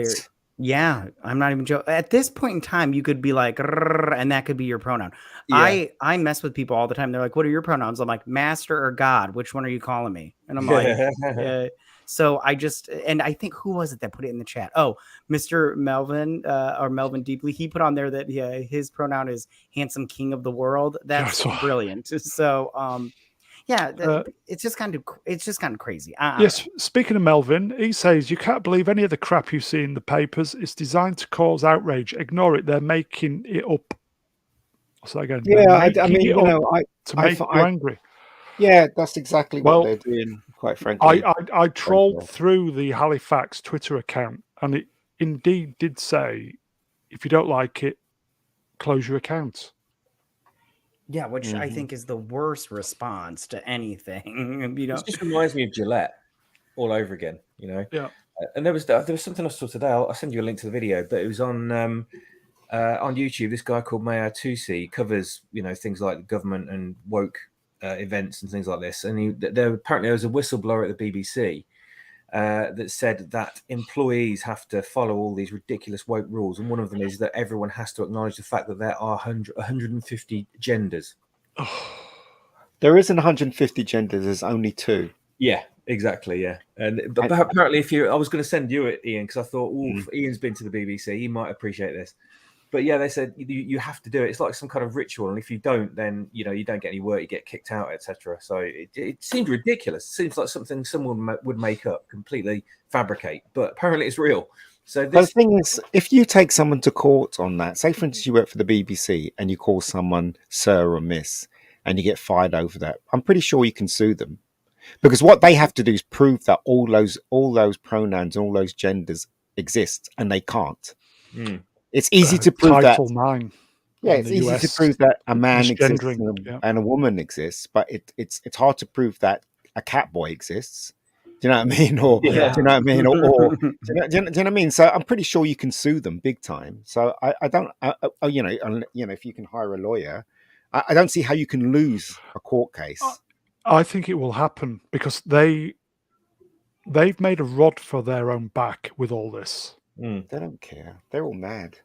Yeah, I'm not even joking. At this point in time, you could be like, and that could be your pronoun. Yeah. I mess with people all the time. They're like, what are your pronouns? I'm like, master or God. Which one are you calling me? And I'm like, so I just, and I think, who was it that put it in the chat? Oh, Mr. Melvin or Melvin Deeply. He put on there that his pronoun is handsome king of the world. That's brilliant. So, Yeah, it's just kind of crazy. Yes, speaking of Melvin, he says, you can't believe any of the crap you see in the papers. It's designed to cause outrage. Ignore it. They're making it up. I'll say again. Yeah, I mean, you know, to make you angry. Yeah, that's exactly what they're doing, quite frankly. I trolled through the Halifax Twitter account, and it indeed did say, if you don't like it, close your account. Yeah, which I think is the worst response to anything. You know, it just reminds me of Gillette all over again. You know, yeah. And there was something I saw today. I'll send you a link to the video, but it was on YouTube. This guy called Mayo Tusi covers things like government and woke events and things like this. And apparently there was a whistleblower at the BBC that said that employees have to follow all these ridiculous woke rules, and one of them is that everyone has to acknowledge the fact that there are 150 genders. There isn't 150 genders. There's only 2. Yeah, exactly. Yeah, but apparently, I was going to send you it, Ian, because I thought, Ian's been to the BBC, he might appreciate this. But yeah, they said you have to do it. It's like some kind of ritual, and if you don't, then you don't get any work, you get kicked out, etc. So it seemed ridiculous. It seems like something someone would make up, completely fabricate, but apparently it's real. So the thing is, if you take someone to court on that, say for instance you work for the BBC and you call someone sir or miss, and you get fired over that, I'm pretty sure you can sue them, because what they have to do is prove that all those pronouns and all those genders exist, and they can't. It's easy to prove Title 9. Yeah, it's easy to prove that a man exists and a woman exists, but it's hard to prove that a cat boy exists. Do you know what I mean? Or do you know what I mean? Or do you know what I mean? So I'm pretty sure you can sue them big time. So I don't, if you can hire a lawyer, I don't see how you can lose a court case. I think it will happen because they've made a rod for their own back with all this. They don't care. They're all mad.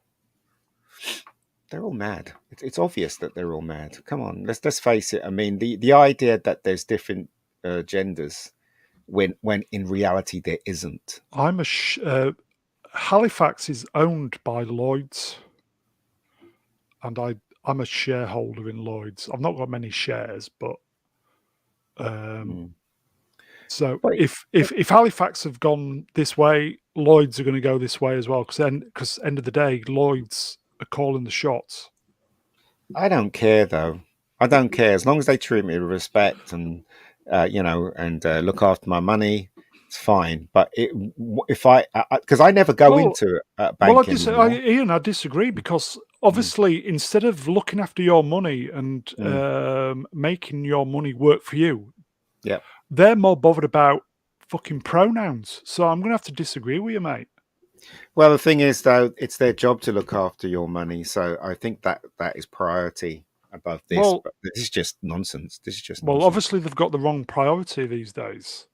They're all mad. It's obvious that they're all mad. Come on, let's face it. I mean, the idea that there's different genders when in reality there isn't. Halifax is owned by Lloyd's, and I'm a shareholder in Lloyd's. I've not got many shares, but so if Halifax have gone this way, Lloyd's are going to go this way as well. Because end of the day, Lloyd's are calling the shots. I don't care though. I don't care as long as they treat me with respect and look after my money. It's fine. But because I never go into banking. Ian, I disagree, because obviously instead of looking after your money and making your money work for you, they're more bothered about fucking pronouns. So I'm going to have to disagree with you, mate. Well, the thing is, though, it's their job to look after your money. So I think that is priority above this. Well, but this is just nonsense. Obviously they've got the wrong priority these days.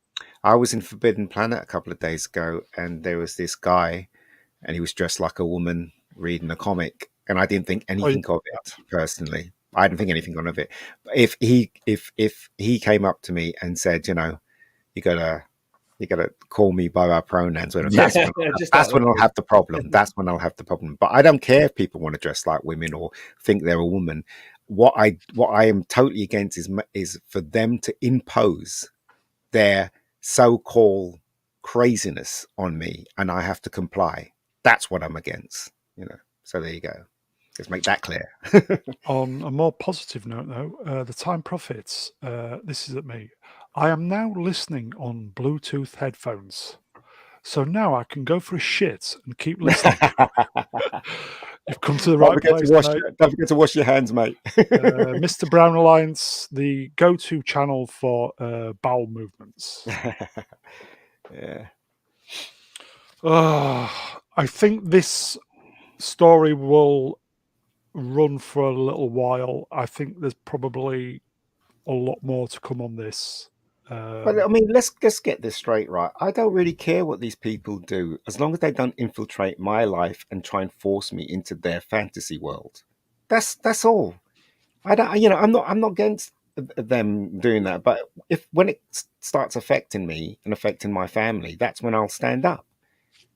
I was in Forbidden Planet a couple of days ago, and there was this guy, and he was dressed like a woman reading a comic, and I didn't think anything of it personally. I didn't think anything of it. If he came up to me and said, you gotta call me by our pronouns, that's when I'll have the problem. That's when I'll have the problem. But I don't care if people want to dress like women or think they're a woman. What I am totally against is for them to impose their so-called craziness on me, and I have to comply. That's what I'm against. So there you go. Let's make that clear. On a more positive note, though, the Time Prophets, this is at me. I am now listening on Bluetooth headphones. So now I can go for a shit and keep listening. You've come to the right place, mate. Don't forget to wash your hands, mate. Mr. Brown Alliance, the go-to channel for bowel movements. Yeah. I think this story will run for a little while. I think there's probably a lot more to come on this. But I mean, let's get this straight, right? I don't really care what these people do, as long as they don't infiltrate my life and try and force me into their fantasy world. That's all. I don't, I'm not against them doing that, but when it starts affecting me and affecting my family, that's when I'll stand up.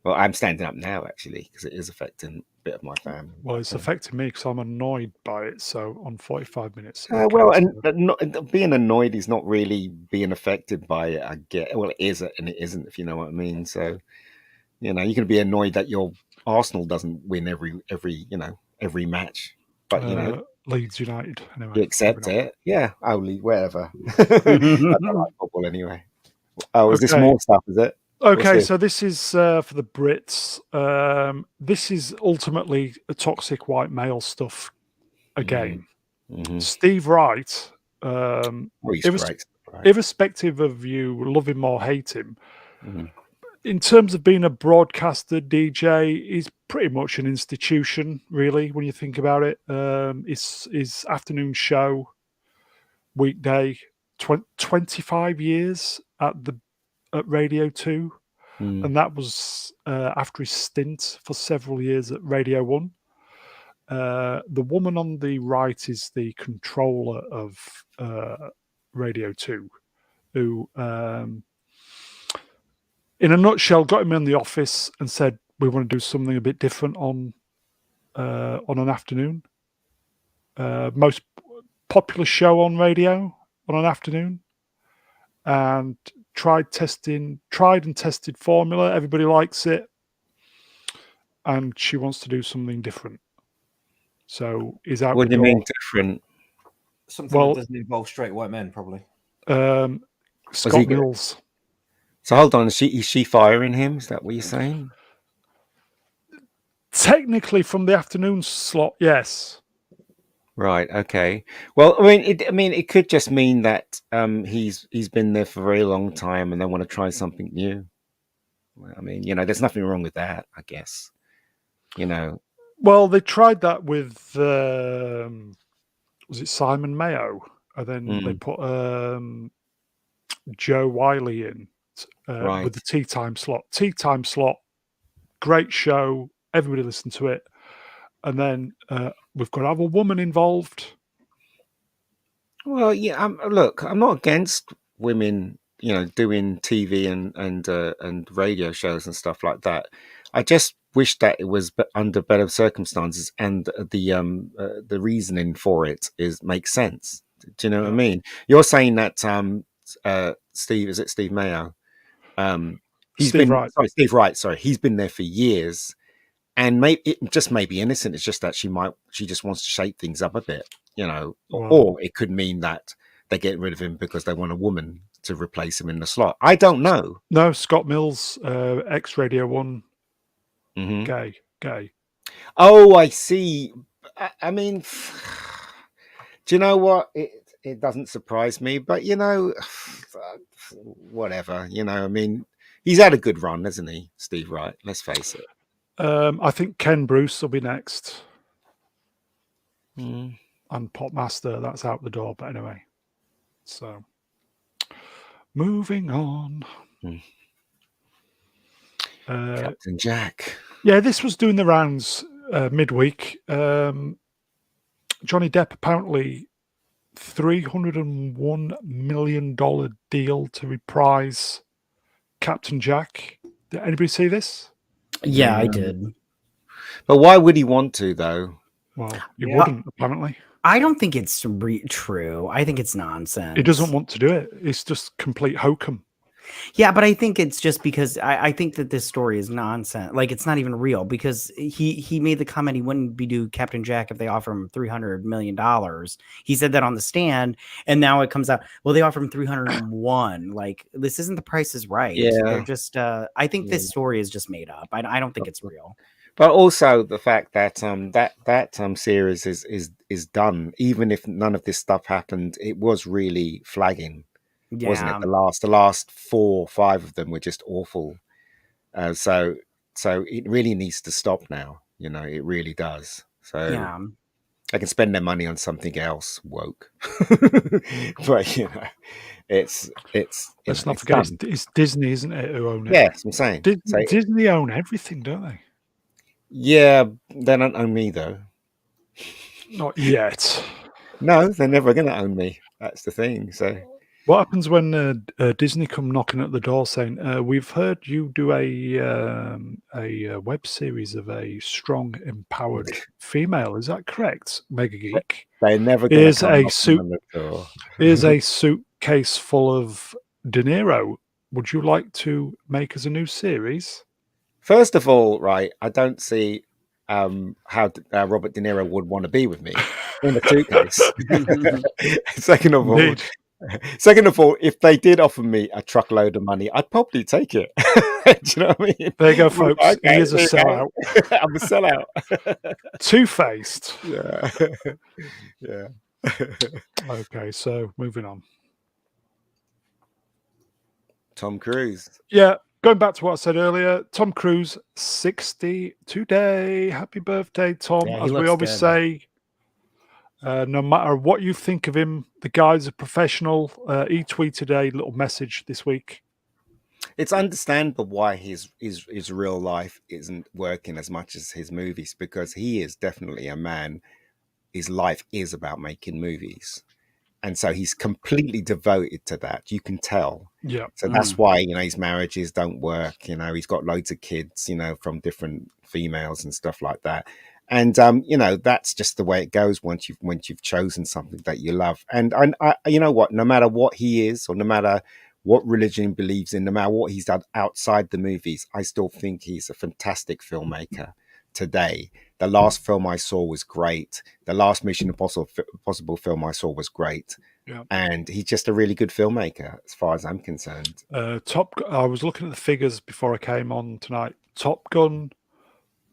Well, I'm standing up now, actually, because it is affecting bit of my family. Well, it's affecting me because I'm annoyed by it. So on 45 minutes. Well, and being annoyed is not really being affected by it. I get. Well, it is and it isn't, if you know what I mean. So, you can be annoyed that your Arsenal doesn't win every match, but Leeds United. Anyway, you accept it. Yeah, only whatever. I don't like football anyway. Oh, is this more stuff? Is it? Okay, so this is for the Brits. This is ultimately a toxic white male stuff again. Mm-hmm. Steve Wright, Right. irrespective of you love him or hate him, in terms of being a broadcaster DJ, he's pretty much an institution, really, when you think about it. His afternoon show, weekday, 25 years at Radio 2. And that was after his stint for several years at Radio 1. The woman on the right is the controller of Radio 2, who, in a nutshell, got him in the office and said, we want to do something a bit different on an afternoon. Most popular show on radio on an afternoon. And tried and tested formula. Everybody likes it. And she wants to do something different. So is out. What do you mean different? Something that doesn't involve straight white men, probably. Scott Mills. So hold on, is she firing him? Is that what you're saying? Technically, from the afternoon slot, yes. Right. Okay. Well, it could just mean that he's been there for a very long time, and they want to try something new. I mean, there's nothing wrong with that, I guess. Well, they tried that with was it Simon Mayo, and then they put Joe Wiley in with the tea time slot. Tea time slot, great show. Everybody listened to it. And then we've got to have a woman involved. Well, yeah. Look, I'm not against women, doing TV and radio shows and stuff like that. I just wish that it was under better circumstances, and the reasoning for it makes sense. Do you know what I mean? You're saying that Steve, is it Steve Mayo? Steve Wright. Sorry, Steve Wright. Sorry, he's been there for years. And it just may be innocent. It's just that she just wants to shake things up a bit, or it could mean that they get rid of him because they want a woman to replace him in the slot. I don't know. No, Scott Mills, ex Radio 1, gay. Oh, I see. I mean, do you know what? It doesn't surprise me, but whatever. I mean, he's had a good run, hasn't he, Steve Wright? Let's face it. I think Ken Bruce will be next. And Popmaster, that's out the door. But anyway, so moving on. Captain Jack. Yeah, this was doing the rounds midweek. Johnny Depp apparently $301 million deal to reprise Captain Jack. Did anybody see this? Yeah, I did. But why would he want to, though? Well, he wouldn't, apparently. I don't think it's true. I think it's nonsense. He doesn't want to do it. It's just complete hokum. Yeah, but I think it's just because I think that this story is nonsense. Like, it's not even real, because he made the comment he wouldn't do Captain Jack if they offer him $300 million. He said that on the stand, and now it comes out, well, they offer him 301. Like, this isn't The Price is Right. Yeah. They're just, I think this story is just made up. I don't think it's real. But also the fact that that series is done, even if none of this stuff happened, it was really flagging. Yeah. Wasn't it? The last 4 or 5 of them were just awful. So it really needs to stop now. It really does. So yeah. I can spend their money on something else woke. But it's let's not forget it's Disney, isn't it, who own it? Yeah, that's what I'm saying. Disney own everything, don't they? Yeah, they don't own me though. Not yet. No, they're never going to own me. That's the thing. So What happens when Disney come knocking at the door saying, "We've heard you do a web series of a strong, empowered female. Is that correct, Mega Geek? They're never going Here's to come a knocking on the door. Here's a suitcase full of De Niro. Would you like to make us a new series?" First of all, right, I don't see how Robert De Niro would want to be with me in a suitcase. Second of all, Indeed. if they did offer me a truckload of money, I'd probably take it. Do you know what I mean? There you go, folks. Okay, He is a sellout. I'm a sellout. Two-faced. Yeah. Yeah. Okay, so moving on. Tom Cruise. Yeah, going back to what I said earlier, Tom Cruise, 60 today. Happy birthday, Tom. Yeah, he As we looks always good. say, no matter what you think of him, the guy's a professional. He tweeted a little message this week. It's understandable why his real life isn't working as much as his movies, because he is definitely a man. His life is about making movies. And so he's completely devoted to that. You can tell. Yeah. So that's why, his marriages don't work. He's got loads of kids, from different females and stuff like that. And, that's just the way it goes once you've chosen something that you love. And I you know what, no matter what he is, or no matter what religion he believes in, no matter what he's done outside the movies, I still think he's a fantastic filmmaker today. The last film I saw was great. The last Mission Impossible film I saw was great. Yeah. And he's just a really good filmmaker, as far as I'm concerned. I was looking at the figures before I came on tonight. Top Gun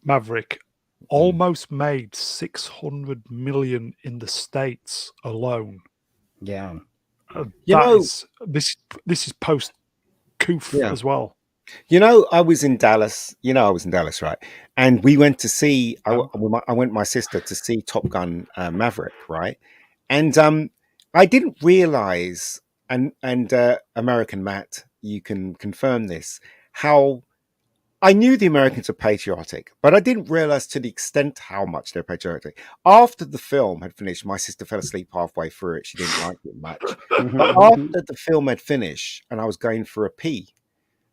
Maverick almost made 600 million in the States alone. Yeah. This is post Coof as well. I was in Dallas. Right? And we went to see. I went with my sister to see Top Gun Maverick, right? And I didn't realize, and American Matt, you can confirm this, how I knew the Americans are patriotic, but I didn't realize to the extent how much they're patriotic. After the film had finished, my sister fell asleep halfway through it. She didn't like it much. But after the film had finished, and I was going for a pee,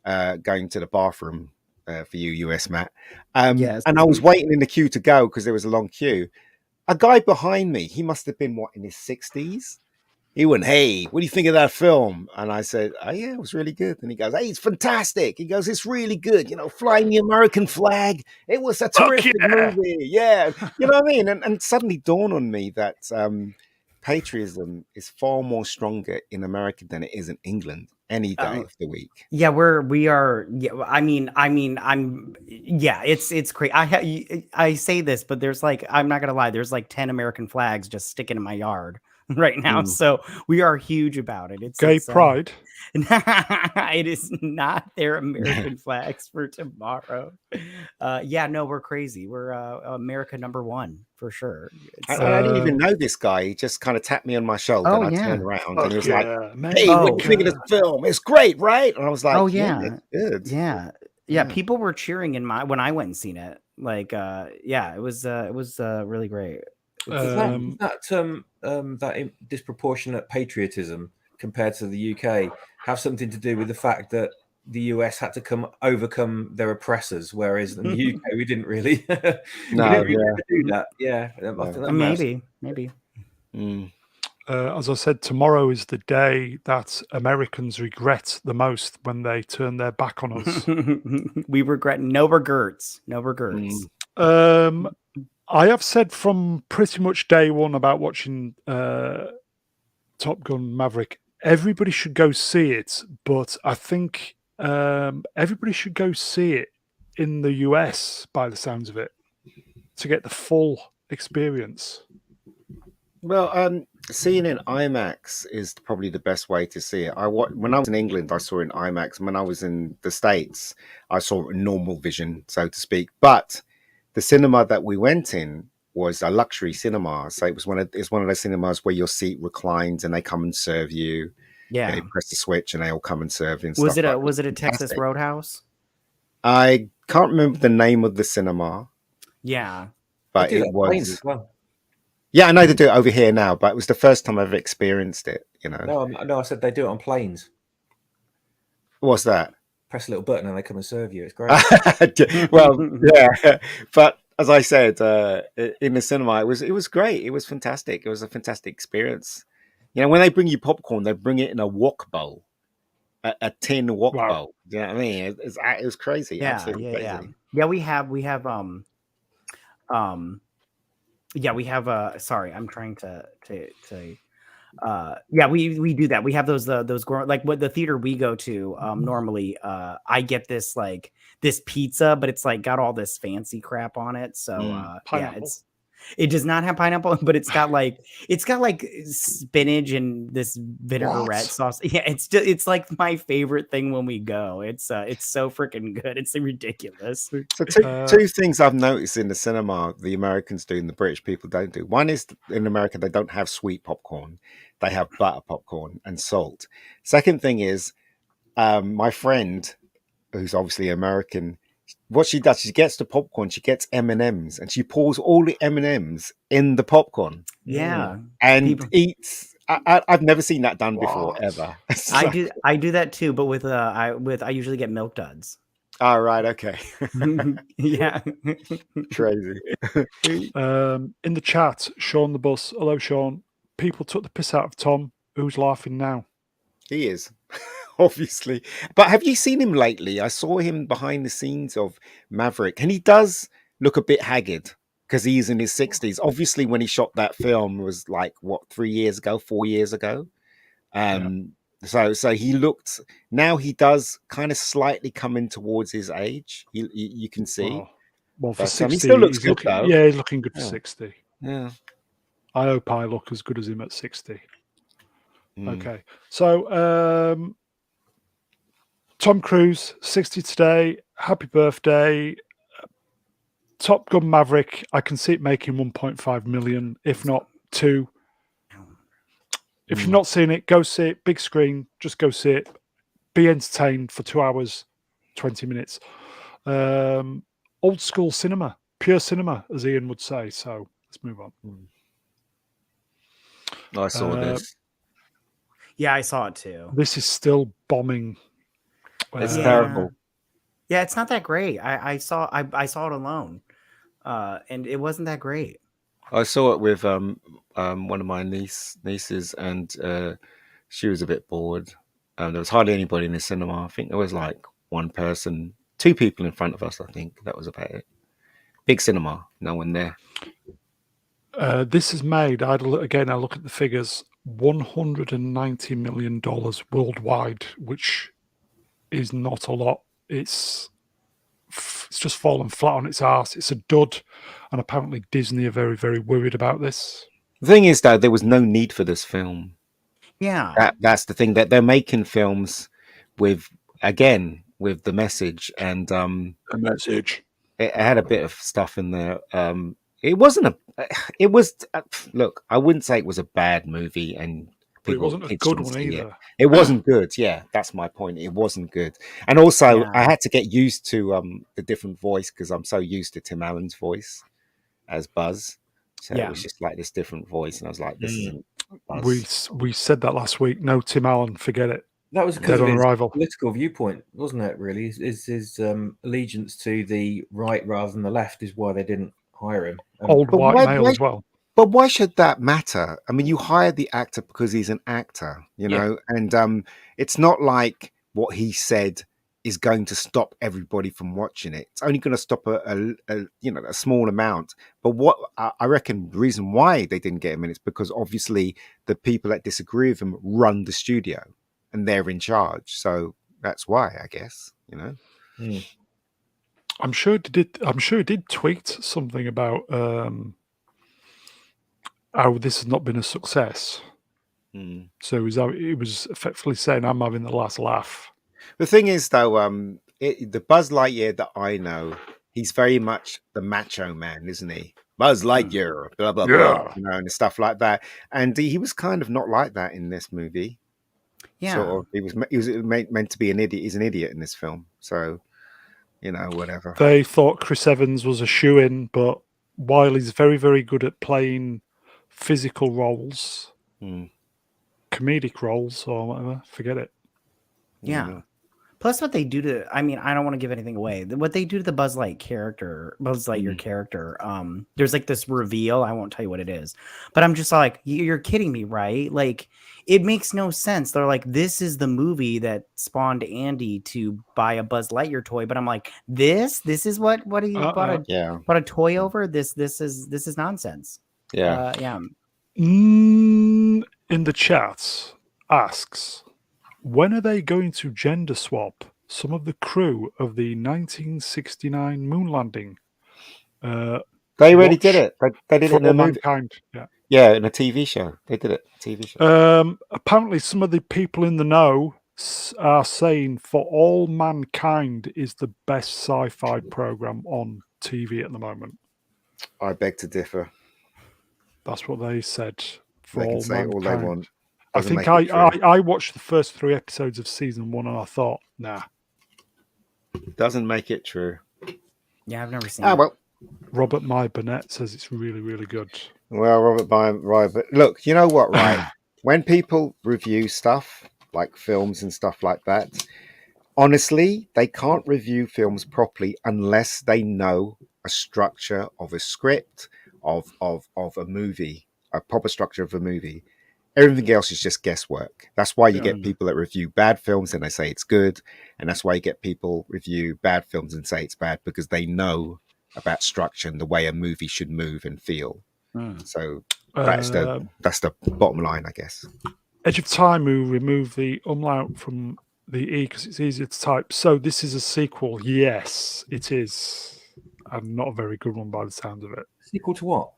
going to the bathroom for you, US Matt. Yes. And I was waiting in the queue to go because there was a long queue. A guy behind me, he must have been, in his 60s? He went, "Hey, what do you think of that film?" And I said, "Oh, yeah, it was really good." And he goes, "Hey, it's fantastic." He goes, "It's really good. Flying the American flag. It was a terrific movie." Yeah. You know what I mean? And suddenly dawned on me that patriotism is far more stronger in America than it is in England any day of the week. Yeah, we are. Yeah, it's crazy. I say this, but there's I'm not gonna lie. There's 10 American flags just sticking in my yard right now. So we are huge about it. It's gay pride. It is not their American flags for tomorrow. We're crazy. We're America #1 for sure. I didn't even know this guy. He just kind of tapped me on my shoulder, and I turned around, and he was like, "Hey, what do you think of this film? It's great, right?" And I was like, "Oh yeah, it's good." Yeah. People were cheering when I went and seen it. It was really great. That disproportionate patriotism compared to the UK have something to do with the fact that the US had to overcome their oppressors, whereas in the UK we didn't really, do that. Yeah, maybe. As I said, tomorrow is the day that Americans regret the most when they turn their back on us. We regret no regrets. I have said from pretty much day one about watching Top Gun Maverick, everybody should go see it, but I think everybody should go see it in the US by the sounds of it to get the full experience. Well, seeing in IMAX is probably the best way to see it. When I was in England, I saw it in IMAX. And when I was in the States, I saw it in normal vision, so to speak. But the cinema that we went in was a luxury cinema. So it's one of those cinemas where your seat reclines and they come and serve you. Yeah. You press the switch and they all come and serve you. And was stuff it a Texas Roadhouse? I can't remember the name of the cinema. Yeah. But it was. Yeah, I know they do it over here now, but it was the first time I've ever experienced it. You know, No, I said they do it on planes. What's that? Press a little button and they come and serve you. It's great. Well, yeah, but as I said, in the cinema, it was great. It was fantastic. It was a fantastic experience. You know, when they bring you popcorn, they bring it in a wok bowl, a tin wok Wow. bowl. Do you know what I mean? It was crazy. Yeah, Absolutely crazy. yeah. We have sorry, I'm trying to yeah, we do that. We have those like what the theater we go to normally I get this like this pizza, but it's like got all this fancy crap on it. So yeah, it does not have pineapple, but it's got like spinach and this vinaigrette sauce. Yeah, it's like my favorite thing when we go. It's so freaking good. It's ridiculous. So two things I've noticed in the cinema the Americans do and the British people don't do. One is in America they don't have sweet popcorn. They have butter popcorn and salt. Second thing is my friend, who's obviously American, what she does, she gets the popcorn, she gets M&Ms, and she pours all the M&Ms in the popcorn. Yeah, and eats. I've never seen that done before ever. So. I do that too, but with I usually get Milk Duds. All right, okay. Yeah, crazy. In the chat, Sean the Bus. Hello, Sean. People took the piss out of Tom. Who's laughing now? He is. Obviously, but have you seen him lately? I saw him behind the scenes of Maverick, and he does look a bit haggard because he's in his 60s. Obviously, when he shot that film was like what 4 years ago. So he looked. Now he does kind of slightly come in towards his age. You can see. Well, for 60, he still looks good looking, though. Yeah, he's looking good for 60. Yeah, I hope I look as good as him at 60. Okay, so Tom Cruise, 60 today. Happy birthday. Top Gun Maverick. I can see it making 1.5 million, if not 2. If you've not seen it, go see it. Big screen. Just go see it. Be entertained for 2 hours, 20 minutes. Old school cinema. Pure cinema, as Ian would say. So let's move on. I saw this. Yeah, I saw it too. This is still bombing. It's terrible. Yeah, it's not that great. I saw it alone, and it wasn't that great. I saw it with one of my nieces, and she was a bit bored. There was hardly anybody in the cinema. I think there was like one person, 2 people in front of us. I think that was about it. Big cinema, no one there. This is made. I look at the figures. $190 million worldwide, which is not a lot. It's just fallen flat on its arse. It's a dud, and apparently Disney are very, very worried about this. The thing is, though, there was no need for this film. Yeah, that's the thing, that they're making films with the message, and the message. It had a bit of stuff in there. It wasn't look, I wouldn't say it was a bad movie, and it wasn't a good one either. It wasn't good. Yeah, that's my point. It wasn't good. And also, I had to get used to the different voice because I'm so used to Tim Allen's voice as Buzz. So it was just like this different voice, and I was like, "This isn't Buzz." We said that last week. No, Tim Allen, forget it. That was because of his political viewpoint, wasn't it? Really, his allegiance to the right rather than the left is why they didn't hire him. Old white male as well. But why should that matter? I mean, you hired the actor because he's an actor, you know, and it's not like what he said is going to stop everybody from watching it. It's only going to stop a small amount. But what I reckon the reason why they didn't get him in is because obviously the people that disagree with him run the studio and they're in charge. So that's why, I guess, you know. I'm sure he did tweet something about how this has not been a success. So he was effectively saying, "I'm having the last laugh." The thing is, though, the Buzz Lightyear that I know, he's very much the macho man, isn't he? Buzz Lightyear, blah blah blah, you know, and stuff like that. And he was kind of not like that in this movie. Yeah, sort of. He was meant to be an idiot. He's an idiot in this film. So, you know, whatever. They thought Chris Evans was a shoo-in, but while he's very, very good at playing physical roles, Hmm. comedic roles, or whatever. Forget it. Yeah. Plus, what they do to, I mean, I don't want to give anything away. What they do to the Buzz Lightyear character, there's like this reveal. I won't tell you what it is, but I'm just like, you're kidding me, right? Like, it makes no sense. They're like, this is the movie that spawned Andy to buy a Buzz Lightyear toy, but I'm like, this is what he bought a toy over. This is nonsense. Yeah. In the chat asks, when are they going to gender swap some of the crew of the 1969 moon landing? They already did it. They did it in a movie. Mankind. Yeah, in a TV show. They did it. TV show. Apparently, some of the people in the know are saying For All Mankind is the best sci-fi program on TV at the moment. I beg to differ. That's what they said. They can say all they want. I think I watched the first 3 episodes of season 1 and I thought, nah. Doesn't make it true. Yeah, I've never seen it. Well. Robert My Burnett says it's really, really good. Well, Robert, look, you know what, right? When people review stuff like films and stuff like that, honestly, they can't review films properly unless they know a structure of a script, of a movie, a proper structure of a movie. Everything else is just guesswork. That's why you get people that review bad films and they say it's good. And that's why you get people review bad films and say it's bad, because they know about structure and the way a movie should move and feel. So that's the bottom line, I guess. Edge of Time will remove the umlaut from the E because it's easier to type. So this is a sequel. Yes, it is. And not a very good one by the sound of it. Sequel to what?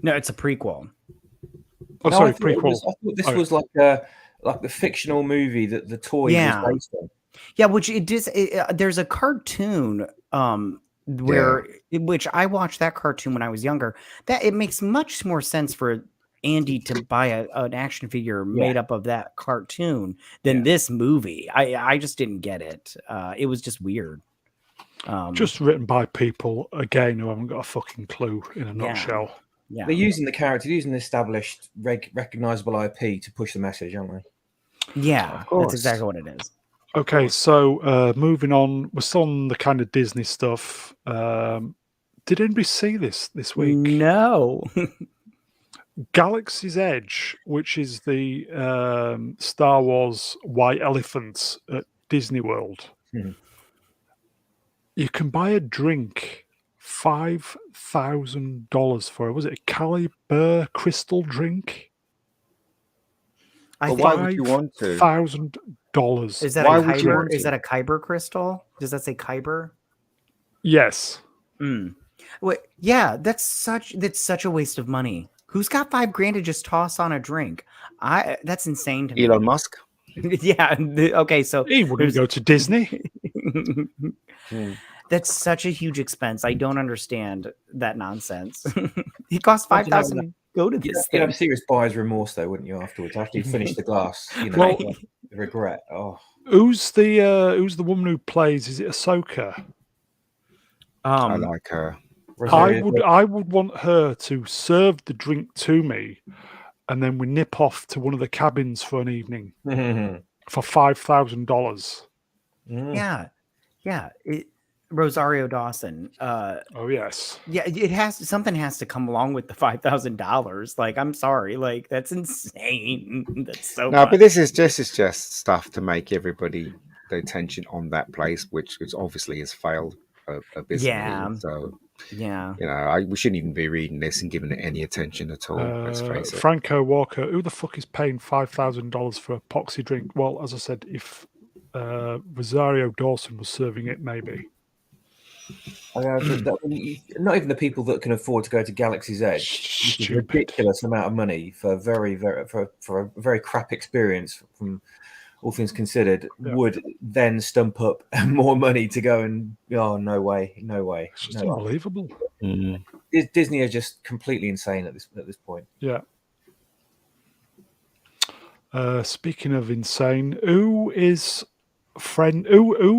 No, it's a prequel. Oh, no, sorry, prequel. I thought this was like the fictional movie that the toy was based on. Yeah, which there's a cartoon which I watched that cartoon when I was younger. That it makes much more sense for Andy to buy an action figure made up of that cartoon than this movie. I just didn't get it. It was just weird. Just written by people again who haven't got a fucking clue in a nutshell. Yeah, they're using the character, using the established, recognizable IP to push the message, aren't they? Yeah, that's exactly what it is. Okay, so moving on, we're still on the kind of Disney stuff. Did anybody see this week? No. Galaxy's Edge, which is the Star Wars White Elephant at Disney World. You can buy a drink $5,000 for it. Was it a Caliber crystal drink? Why would you want to? $1,000. Is that a Kyber? Is that a Kyber crystal? Does that say Kyber? Yes. Well, yeah, that's such a waste of money. Who's got $5,000 to just toss on a drink? That's insane to me. Elon Musk. Yeah. Okay. So he wouldn't go to Disney. That's such a huge expense. I don't understand that nonsense. He cost $5,000 to go to this. You'd have serious buyer's remorse, though, wouldn't you? Afterwards, after you finish the glass, the regret. Oh, who's the woman who plays? Is it Ahsoka? I like her. I would want her to serve the drink to me, and then we nip off to one of the cabins for an evening for $5,000. Yeah. Rosario Dawson. Oh yes. Yeah, something has to come along with the $5,000. Like, I'm sorry, like that's insane. That's so. No, but this is just stuff to make everybody the attention on that place, which obviously has failed abysmally. Yeah. So yeah, we shouldn't even be reading this and giving it any attention at all. Let's face it. Franco Walker, who the fuck is paying $5,000 for a poxy drink? Well, as I said, if Rosario Dawson was serving it, maybe. Not even the people that can afford to go to Galaxy's Edge, a ridiculous amount of money for a very crap experience, from all things considered, would then stump up more money to go and no way. It's just unbelievable. Disney are just completely insane at this point. Yeah. Speaking of insane, who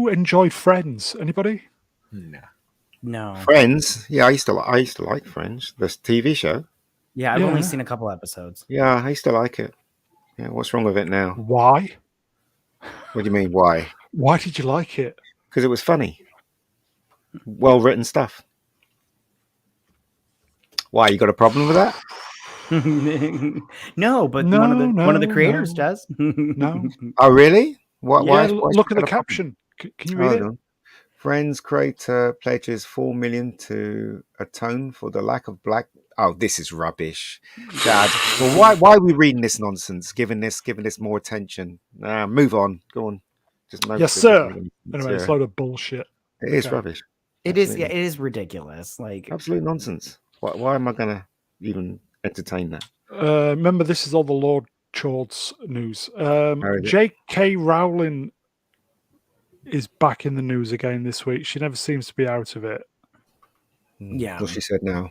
enjoy Friends? Anybody? No. Friends? Yeah, I used to like Friends. The TV show. Yeah, I've only seen a couple episodes. Yeah, I used to like it. Yeah, what's wrong with it now? Why? What do you mean, why? Why did you like it? Because it was funny. Well written stuff. Why, you got a problem with that? No, but No, one of the no, creators no. does. No. Oh, really? Why? Yeah, Why look at the caption. Can you read Hold it? on. Friends creator pledges 4 million to atone for the lack of black. Oh, this is rubbish, Dad. Well, why are we reading this nonsense? Giving this more attention. Move on. Go on. Just no. Yes, sir. Anyway, it's a load of bullshit. It is rubbish. It is. Yeah, it is ridiculous. Like absolute nonsense. Why am I going to even entertain that? Remember, this is all the Lord Chords news. J.K. Rowling is back in the news again this week. She never seems to be out of it. Yeah. What she said now.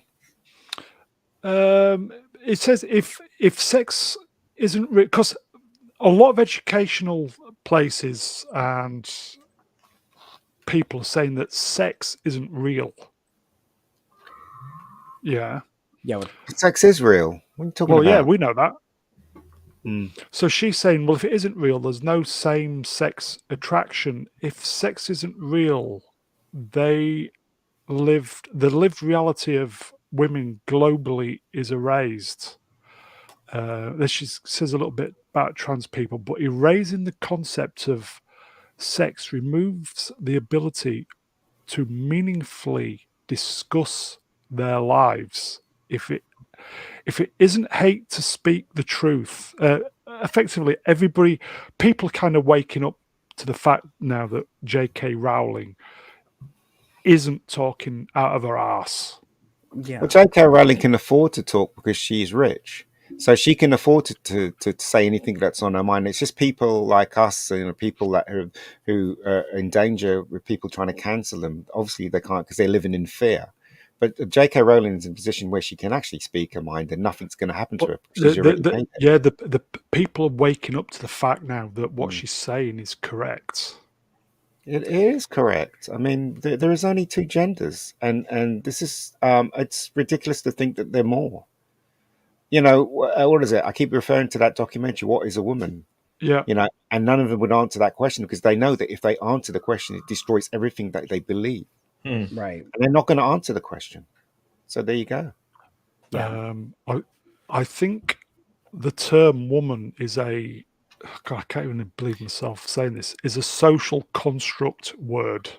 It says if sex isn't because a lot of educational places and people are saying that sex isn't real. Yeah. Yeah. Sex is real. What are you talking about? Well, yeah, we know that. Mm. So she's saying, well, if it isn't real, there's no same-sex attraction. If sex isn't real, the lived reality of women globally is erased. Then she says a little bit about trans people, but erasing the concept of sex removes the ability to meaningfully discuss their lives. If it isn't hate to speak the truth, effectively people are kind of waking up to the fact now that J.K. Rowling isn't talking out of her arse. Yeah. Well, J.K. Rowling can afford to talk because she's rich. So she can afford to say anything that's on her mind. It's just people like us, people that who are in danger with people trying to cancel them. Obviously, they can't because they're living in fear. But J.K. Rowling is in a position where she can actually speak her mind, and nothing's going to happen to her. She's already made it. The people are waking up to the fact now that what she's saying is correct. It is correct. I mean, there is only two genders, and this is it's ridiculous to think that they're more. What is it? I keep referring to that documentary, What is a Woman? Yeah. And none of them would answer that question because they know that if they answer the question, it destroys everything that they believe. Right. And they're not going to answer the question. So there you go. Yeah. I think the term woman is I can't even believe myself saying this, is a social construct word.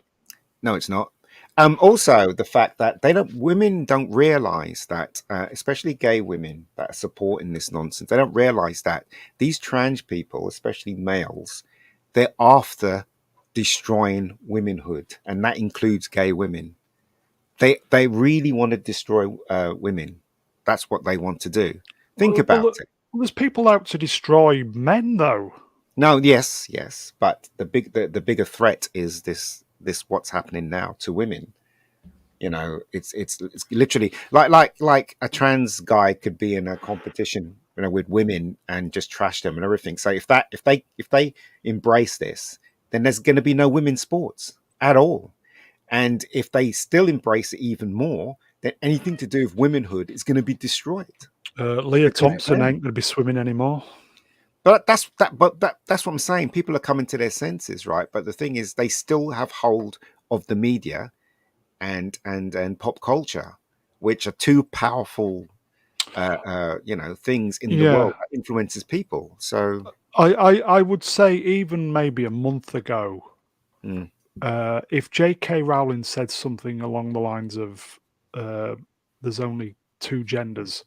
No, it's not. Also, the fact that women don't realize that, especially gay women that are supporting this nonsense, they don't realize that these trans people, especially males, they're after destroying womanhood, and that includes gay women. They really want to destroy women. That's what they want to do. Think about it. There's people out to destroy men, though. No, yes, but the bigger threat is this what's happening now to women. It's literally like a trans guy could be in a competition, with women and just trash them and everything. So if they embrace this, then there's going to be no women's sports at all. And if they still embrace it even more, then anything to do with womanhood is going to be destroyed. Leah Thompson ain't going to be swimming anymore. But that's what I'm saying. People are coming to their senses, right? But the thing is, they still have hold of the media and pop culture, which are two powerful, things in the world that influences people. So I would say even maybe a month ago, if J.K. Rowling said something along the lines of there's only two genders,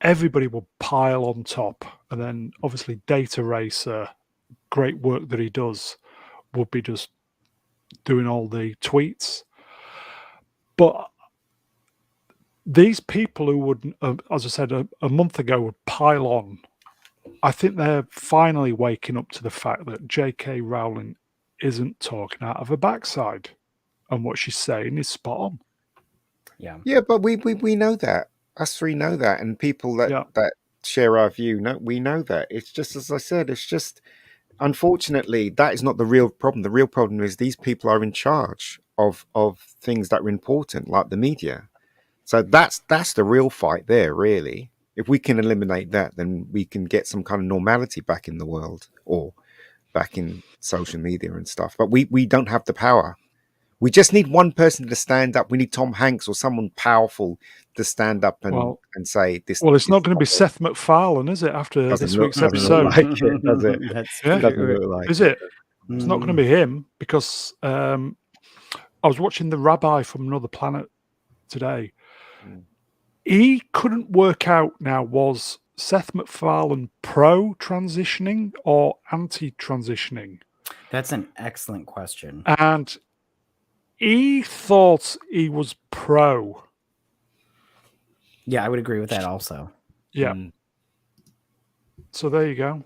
everybody will pile on top. And then obviously Data Racer, great work that he does, would be just doing all the tweets. But these people who would, as I said, a month ago would pile on, I think they're finally waking up to the fact that J.K. Rowling isn't talking out of her backside. And what she's saying is spot on. Yeah, but we know that. Us three know that, and people that share our view, we know that. It's just, as I said, it's just, unfortunately, that is not the real problem. The real problem is these people are in charge of things that are important, like the media. So that's the real fight there, really. If we can eliminate that, then we can get some kind of normality back in the world or back in social media and stuff. But we don't have the power. We just need one person to stand up. We need Tom Hanks or someone powerful to stand up and say this. Well, it's not going to be Seth MacFarlane, is it? After this week's episode, like it, does it? That's Doesn't look like is it? It's not going to be him because I was watching the rabbi from Another Planet today. He couldn't work out now, was Seth MacFarlane pro-transitioning or anti-transitioning? That's an excellent question. And he thought he was pro. Yeah, I would agree with that also. Yeah. So there you go.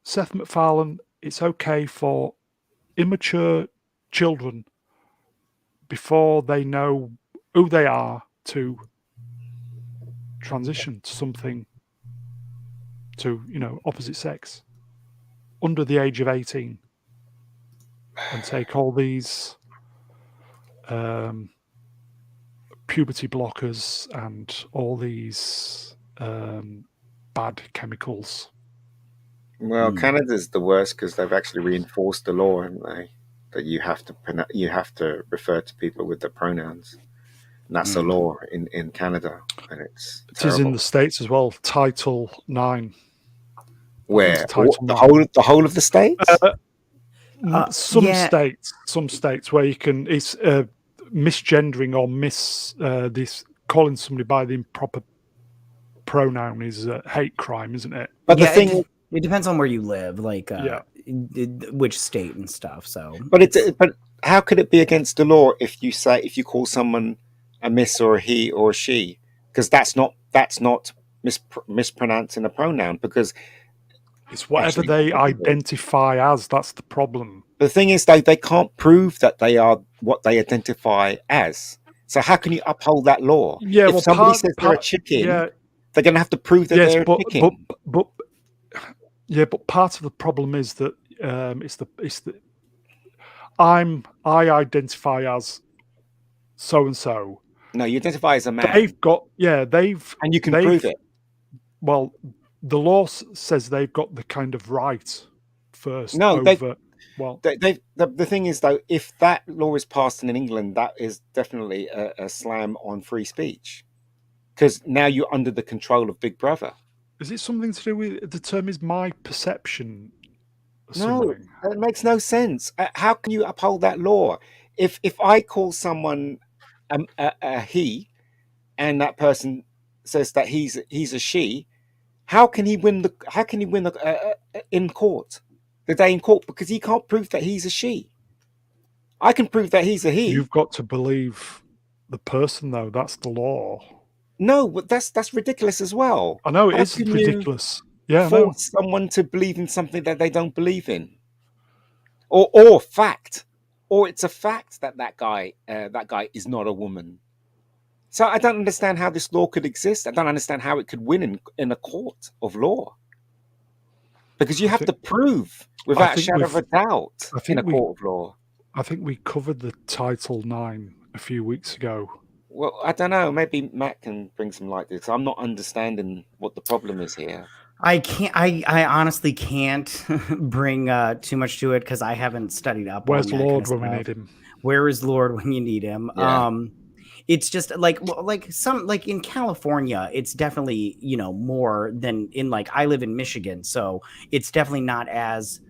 Seth MacFarlane, it's okay for immature children before they know who they are to transition to something, to, opposite sex under the age of 18 and take all these puberty blockers and all these bad chemicals. Well, Canada's the worst because they've actually reinforced the law, haven't they? That you have to refer to people with their pronouns. And that's the law in Canada, and it's It is in the States as well. Title 9. Where the whole of the states? Some states where you can. It's misgendering or calling somebody by the improper pronoun is a hate crime, isn't it? But the thing, it depends on where you live, like which state and stuff. So, but how could it be against the law if you call someone a miss or a he or a she? Because that's not mispronouncing a pronoun, because it's whatever they identify as. That's the problem. The thing is, they can't prove that they are what they identify as. So how can you uphold that law? Yeah, if somebody says they're a chicken, they're going to have to prove that they're a chicken. But part of the problem is that I identify as so and so. No, you identify as a man. And you can prove it. Well, the law says they've got the kind of right first. No, the thing is, though, if that law is passed in England, that is definitely a slam on free speech, because now you're under the control of Big Brother. Is it something to do with the term is my perception? No, that makes no sense. How can you uphold that law? If I call someone a he, and that person says that he's a she, how can he win in court? The day in court, because he can't prove that he's a she. I can prove that he's a he. You've got to believe the person, though. That's the law. No, but that's ridiculous as well. I know it is ridiculous. Force someone to believe in something that they don't believe in, or fact, or it's a fact that guy is not a woman. So I don't understand how this law could exist. I don't understand how it could win in a court of law, because you have to prove without a shadow of a doubt in a court of law. I think we covered the Title 9 a few weeks ago. Well, I don't know. Maybe Matt can bring some light to this. I'm not understanding what the problem is here. I can't. I honestly can't bring too much to it because I haven't studied up. Where's Lord when we need him? Where is Lord when you need him? Yeah. It's just like in California, it's definitely more than in I live in Michigan, so it's definitely not as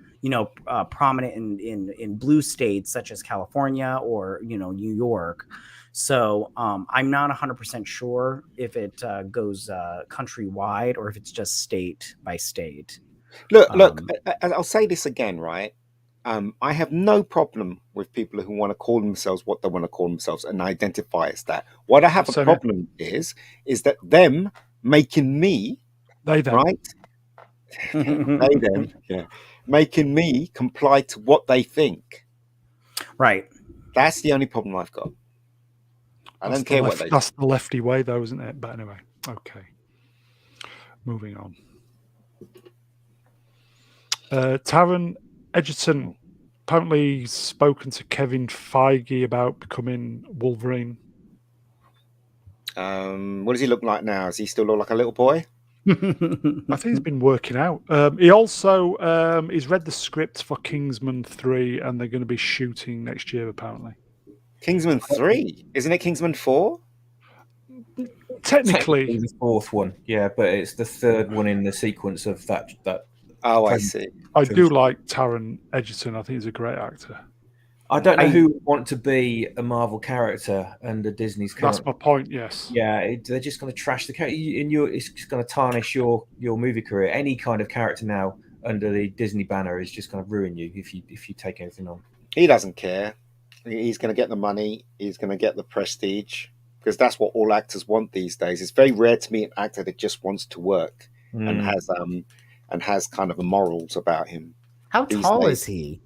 prominent in blue states such as California or New York. So I'm not 100% sure if it goes countrywide or if it's just state by state. Look, I'll say this again, right? I have no problem with people who want to call themselves what they want to call themselves and identify as that. What I have a problem is that them making me, they them. Right? They them, yeah, making me comply to what they think. Right. That's the only problem I've got. I don't care what they. That's the lefty way, though, isn't it? But anyway, okay. Moving on. Taron Egerton apparently spoken to Kevin Feige about becoming Wolverine. What does he look like now? Does he still look like a little boy? I think he's been working out. He also he's read the script for Kingsman 3, and they're going to be shooting next year apparently. Kingsman 3? Isn't it Kingsman 4? Technically the fourth one, yeah, but it's the third one in the sequence of that. Oh, I see. I do like Taron Egerton. I think he's a great actor. I don't know who would want to be a Marvel character under Disney's. That's my point. Yes. Yeah, they're just going to trash the character. It's just going to tarnish your movie career. Any kind of character now under the Disney banner is just going to ruin you if you take anything on. He doesn't care. He's going to get the money. He's going to get the prestige, because that's what all actors want these days. It's very rare to meet an actor that just wants to work and has kind of morals about him. How tall is he?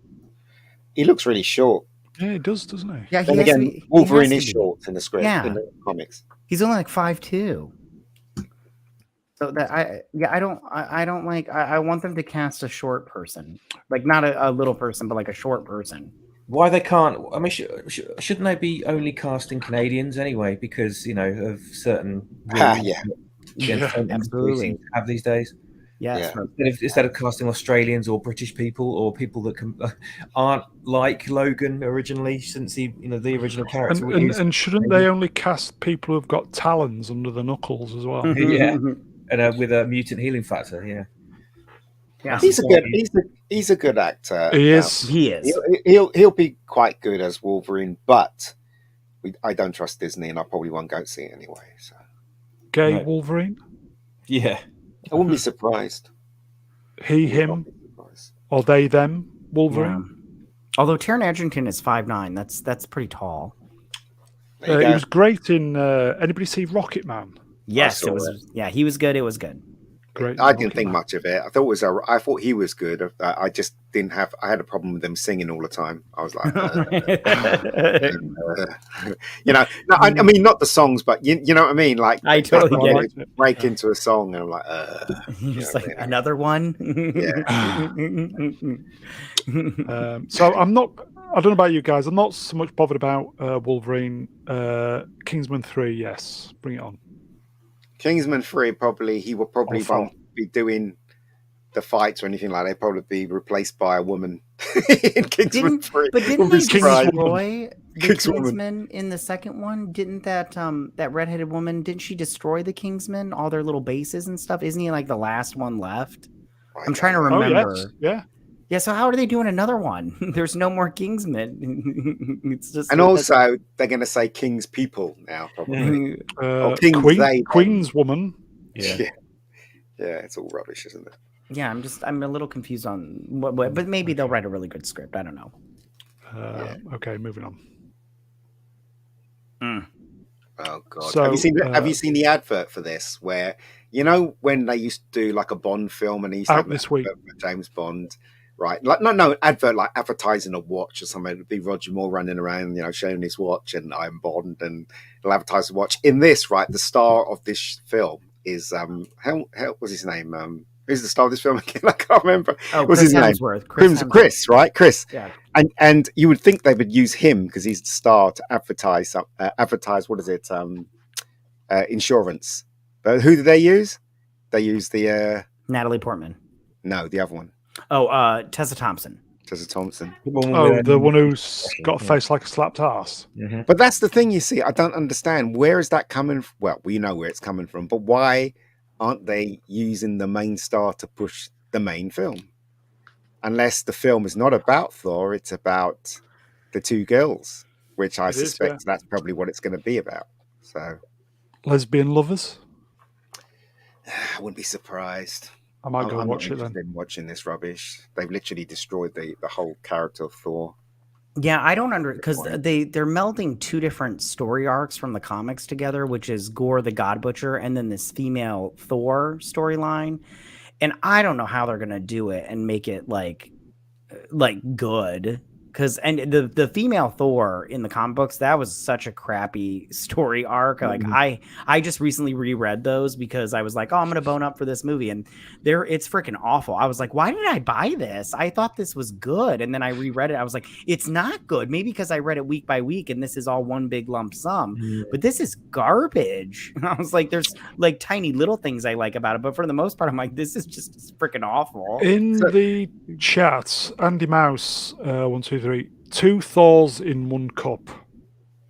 He looks really short. Yeah, he does, doesn't he? Yeah, and again, Wolverine is short in the script, in the comics. He's only like 5'2". So that I want them to cast a short person, like not a little person, but like a short person. Why they can't? I mean, shouldn't they be only casting Canadians anyway? Because of certain absolutely have these days. Yes. Yeah. Instead of casting Australians or British people or people that aren't like Logan originally, since the original character. And shouldn't they only cast people who've got talons under the knuckles as well? Yeah, and with a mutant healing factor. Yeah. Yeah, he's a good actor. He is. He is. He'll be quite good as Wolverine, but I don't trust Disney, and I probably won't go see it anyway. So, Wolverine. Yeah, I wouldn't be surprised. He, him, or they, them. Wolverine. Yeah. Although Taron Egerton is 5'9", that's pretty tall. He was great in. Anybody see Rocket Man? Yes, it was. Yeah, he was good. It was good. Great. I didn't think much of it. I thought he was good. I just didn't have. I had a problem with him singing all the time. I was like, I mean, not the songs, but you know what I mean. Like, I totally get it. Break into a song, and I'm like, just like another one. Yeah. So I'm not. I don't know about you guys. I'm not so much bothered about Wolverine. Kingsman 3, yes, bring it on. Kingsman 3, he will probably won't be doing the fights or anything like that. He'll probably be replaced by a woman in Kingsman 3. But didn't they destroy the Kingsman in the second one? Didn't that redheaded woman, didn't she destroy the Kingsmen, all their little bases and stuff? Isn't he like the last one left? I'm trying to remember. Oh, yes. Yeah. Yeah, so how are they doing another one? There's no more Kingsmen. It's just, and also, they're going to say King's people now, probably. Queen's woman. Yeah, it's all rubbish, isn't it? Yeah, I'm a little confused on what, but maybe they'll write a really good script. I don't know. Okay, moving on. Oh God! So, have you seen the advert for this? Where when they used to do like a Bond film, and he used to have this week James Bond. Right, like no advert, like advertising a watch or something. It would be Roger Moore running around, showing his watch, and I'm Bond, and he'll advertise the watch. In this, right, the star of this film is what's his name? Who's the star of this film again? I can't remember. Oh, what's his name? Chris, right? Chris. Yeah. And you would think they would use him because he's the star to advertise. What is it? Insurance. But who do they use? They use the Natalie Portman. No, the other one. Oh, Tessa Thompson. The one who's got a face like a slapped ass. Mm-hmm. But that's the thing, you see. I don't understand. Where is that coming from? Well, we know where it's coming from, but why aren't they using the main star to push the main film? Unless the film is not about Thor, it's about the two girls, which I suspect that's probably what it's going to be about. So, lesbian lovers? I wouldn't be surprised. I might go watch it then. I'm watching this rubbish. They've literally destroyed the whole character of Thor. Yeah, I don't because they're melding two different story arcs from the comics together, which is Gore the God Butcher and then this female Thor storyline. And I don't know how they're gonna do it and make it like good. because the female Thor in the comic books, that was such a crappy story arc. Like I just recently reread those because I was like, oh, I'm gonna bone up for this movie, and it's freaking awful. I was like, why did I buy this? I thought this was good, and then I reread it. I was like, it's not good. Maybe because I read it week by week, and this is all one big lump sum. But this is garbage. I was like, there's like tiny little things I like about it, but for the most part, I'm like, this is just freaking awful. In the chat, Andy Mouse, 1, 2, 3, 2 Thors in 1 cup.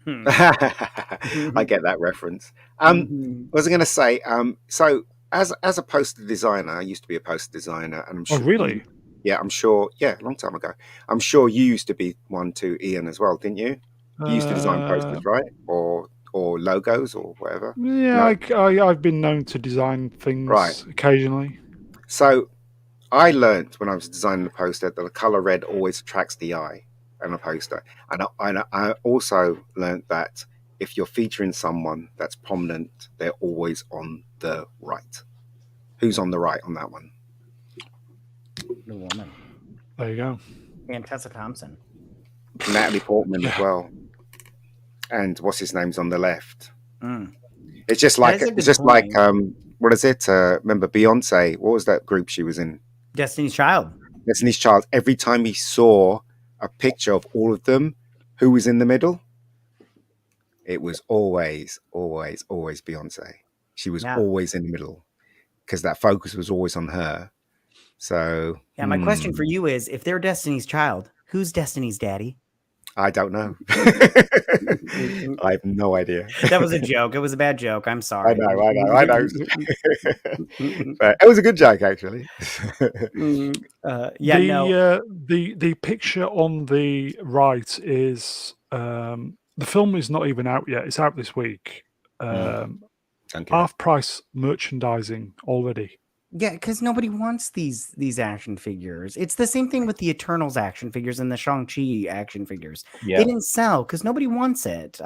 I get that reference. What was I going to say? So as a poster designer, I used to be a poster designer, and I'm sure. Oh, really? I'm sure. Yeah, a long time ago. I'm sure you used to be one too, Ian, as well, didn't you? You used to design posters, right? Or logos or whatever. Yeah, no? I've been known to design things occasionally. So I learned when I was designing a poster that the color red always attracts the eye on a poster, and I also learned that if you're featuring someone that's prominent, they're always on the right. Who's on the right on that one? The woman. There you go. And Tessa Thompson. Natalie Portman as well. And what's his name's on the left. It's just like what is it? Remember Beyonce? What was that group she was in? Destiny's Child. Destiny's Child. Every time he saw a picture of all of them, who was in the middle? It was always Beyonce. She was always in the middle because that focus was always on her. So my question for you is, if they're Destiny's Child, who's Destiny's daddy? I don't know. I have no idea. That was a joke. It was a bad joke. I'm sorry. I know. But it was a good joke, actually. The picture on the right is the film is not even out yet. It's out this week. Half price merchandising already. Yeah, because nobody wants these action figures. It's the same thing with the Eternals action figures and the Shang-Chi action figures. Yeah. They didn't sell because nobody wants it.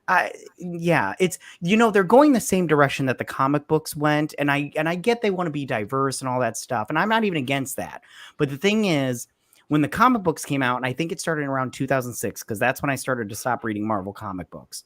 It's they're going the same direction that the comic books went, and I get they want to be diverse and all that stuff, and I'm not even against that. But the thing is, when the comic books came out, and I think it started around 2006, because that's when I started to stop reading Marvel comic books.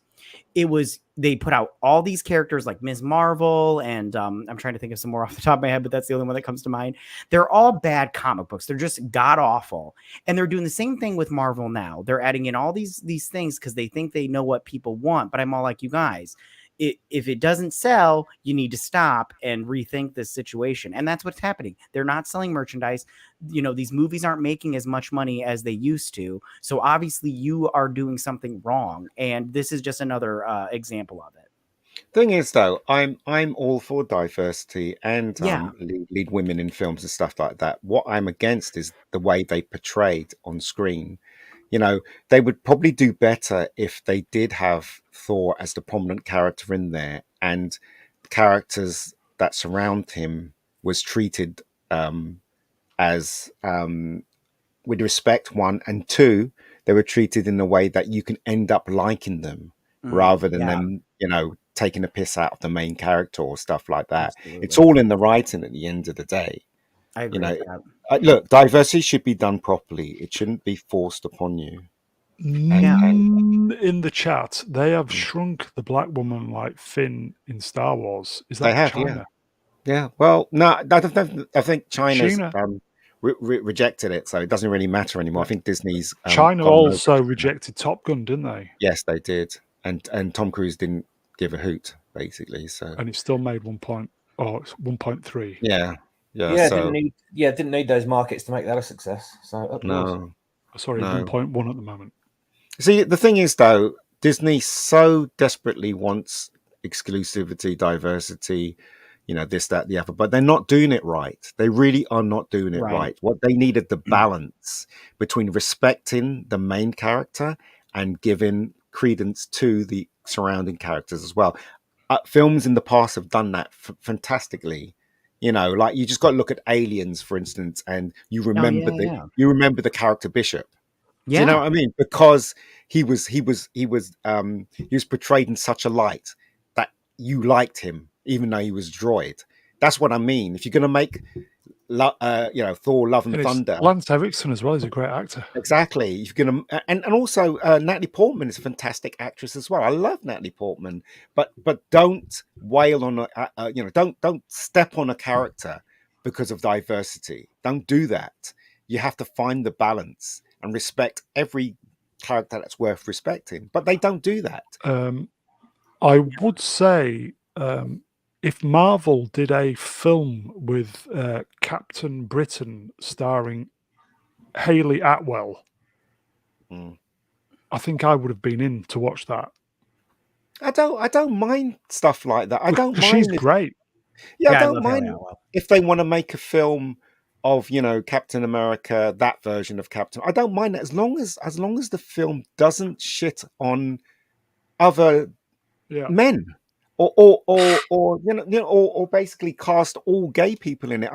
They put out all these characters like Ms. Marvel, and I'm trying to think of some more off the top of my head, but that's the only one that comes to mind. They're all bad comic books. They're just god awful, and they're doing the same thing with Marvel now. They're adding in all these things because they think they know what people want. But I'm all like, you guys, if it doesn't sell, you need to stop and rethink this situation. And that's what's happening. They're not selling merchandise. These movies aren't making as much money as they used to. So obviously you are doing something wrong. And this is just another example of it. Thing is, though, I'm all for diversity and lead women in films and stuff like that. What I'm against is the way they portrayed on screen. They would probably do better if they did have Thor as the prominent character in there, and the characters that surround him was treated as with respect, one, and two, they were treated in a way that you can end up liking them rather than them, taking a piss out of the main character or stuff like that. Absolutely. It's all in the writing at the end of the day. I agree with that. Look, diversity should be done properly. It shouldn't be forced upon you. In the chat, they have shrunk the black woman like Finn in Star Wars. Is that China? Yeah. Well, no, I think China's rejected it, so it doesn't really matter anymore. I think Disney's China also rejected Top Gun, didn't they? Yes, they did, and Tom Cruise didn't give a hoot, basically. So and it still made 1.3. Yeah. Didn't need those markets to make that a success. So no. Sorry, 1.1 at the moment. See, the thing is, though, Disney so desperately wants exclusivity, diversity, this, that, the other, but they're not doing it right. They really are not doing it right. What they needed, the balance between respecting the main character and giving credence to the surrounding characters as well. Films in the past have done that fantastically. Like you just got to look at Aliens, for instance, and you remember you remember the character Bishop. Yeah. Do you know what I mean? Because he was portrayed in such a light that you liked him, even though he was a droid. That's what I mean. If you're going to make Thor: Love and And it's Thunder. Lance Erickson as well. He's a great actor. Exactly. You're gonna and also Natalie Portman is a fantastic actress as well. I love Natalie Portman, but don't wail on don't step on a character because of diversity. Don't do that. You have to find the balance and respect every character that's worth respecting. But they don't do that. I would say if Marvel did a film with Captain Britain starring Hayley Atwell, I think I would have been in to watch that. I don't mind stuff like that. I don't mind. She's great. Yeah, I don't mind if they want to make a film of Captain America, that version of Captain. I don't mind that as long as the film doesn't shit on other men or basically cast all gay people in it.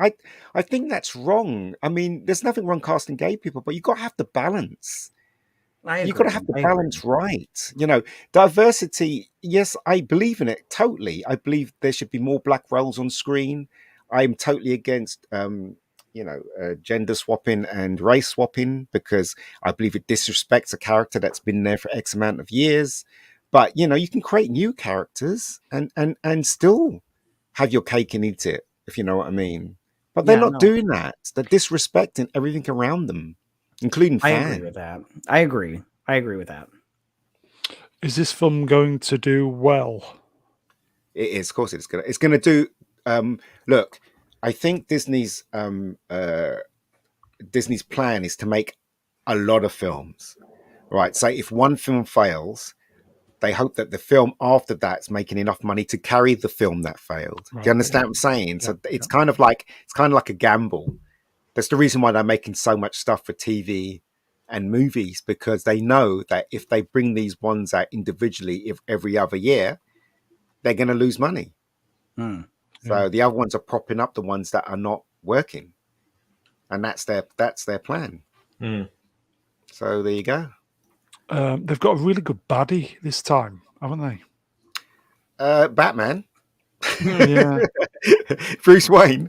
I think that's wrong. I mean, there's nothing wrong casting gay people, but you've got to have the balance. You've got to have the balance right. Diversity, yes, I believe in it totally. I believe there should be more black roles on screen. I'm totally against gender swapping and race swapping because I believe it disrespects a character that's been there for X amount of years. But you can create new characters and still have your cake and eat it, if you know what I mean. But they're not doing that. They're disrespecting everything around them, including fans. I agree with that. I agree with that. Is this film going to do well? It is, of course. It's gonna do. Look, I think Disney's plan is to make a lot of films. Right. So if one film fails, they hope that the film after that's making enough money to carry the film that failed. Right, do you understand what I'm saying? So it's kind of like a gamble. That's the reason why they're making so much stuff for TV and movies, because they know that if they bring these ones out individually every other year, they're going to lose money. So the other ones are propping up the ones that are not working, and that's their plan. So there you go. They've got a really good baddie this time, haven't they? Batman. Yeah. Bruce Wayne.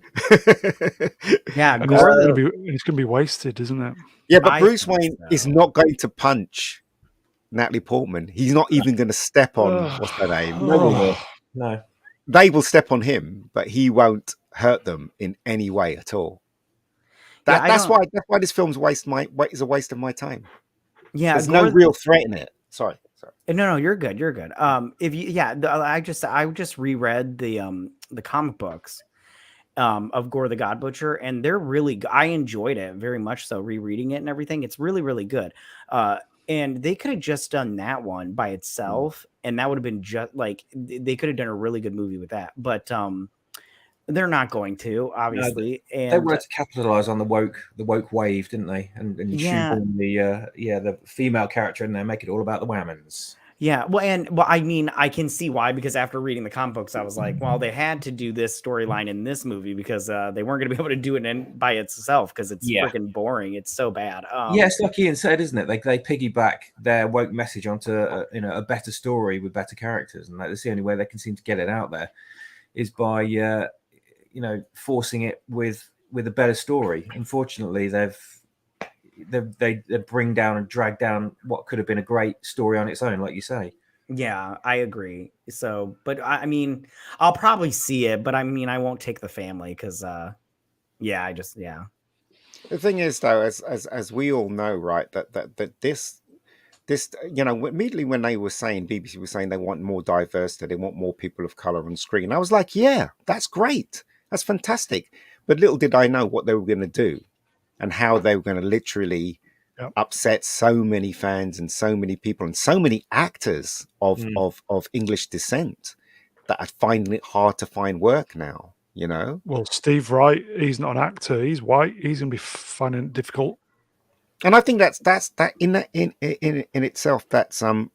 Yeah, and it's going to be wasted, isn't it? Yeah, but Bruce Wayne is not going to punch Natalie Portman. He's not even going to step on what's her name. No. They will step on him, but he won't hurt them in any way at all. That's why this film's is a waste of my time. Yeah, there's no real threat in it. Sorry. No, you're good. You're good. I just reread the comic books of Gore the God Butcher, and they're really. I enjoyed it very much. So rereading it and everything, it's really, really good. And they could have just done that one by itself, and that would have been just like they could have done a really good movie with that. But they're not going to, obviously. And they wanted to capitalize on the woke wave, didn't they? And shoehorn the female character in there, make it all about the women's. Yeah, I mean, I can see why, because after reading the comic books, I was like, well, they had to do this storyline in this movie because they weren't going to be able to do it by itself because it's freaking boring. It's so bad. It's like Ian said, isn't it? They piggyback their woke message onto a better story with better characters, and that's the only way they can seem to get it out there is by forcing it with a better story. Unfortunately, they bring down and drag down what could have been a great story on its own, like you say. Yeah, I agree. So, but I mean, I'll probably see it, but I mean, I won't take the family because, The thing is, though, as we all know, right, that this immediately when they were saying, BBC was saying they want more diversity, they want more people of color on screen, I was like, yeah, that's great, that's fantastic. But little did I know what they were going to do. And how they were going to literally upset so many fans and so many people and so many actors of English descent that are finding it hard to find work now. Well, Steve Wright, he's not an actor. He's white. He's going to be finding it difficult. And I think that's in itself. That's is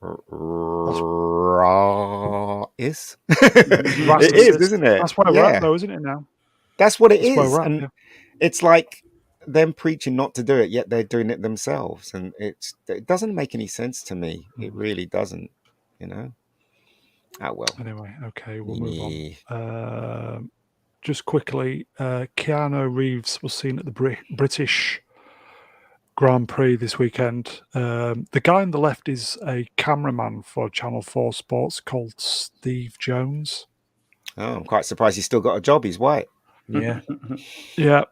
it is, isn't it? That's why we're at, though, isn't it? Now that's what it is, and it's like them preaching not to do it, yet they're doing it themselves, and it doesn't make any sense to me. It really doesn't, Oh well. Anyway, okay, we'll move on. just quickly, Keanu Reeves was seen at the British Grand Prix this weekend. The guy on the left is a cameraman for Channel 4 Sports called Steve Jones. Oh, I'm quite surprised he's still got a job. He's white. Yeah. Yeah.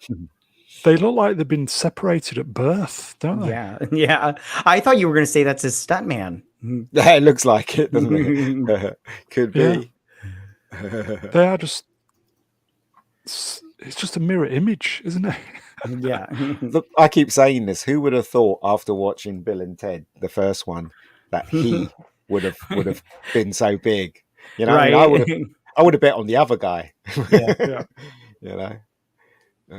They look like they've been separated at birth, don't they? Yeah, yeah. I thought you were going to say that's his stuntman. Yeah, it looks like it, doesn't it? Could be. They are just... It's just a mirror image, isn't it? Yeah. Look, I keep saying this. Who would have thought after watching Bill and Ted, the first one, that he would have been so big? You know, Right. I mean, I would have bet on the other guy. Yeah. You know,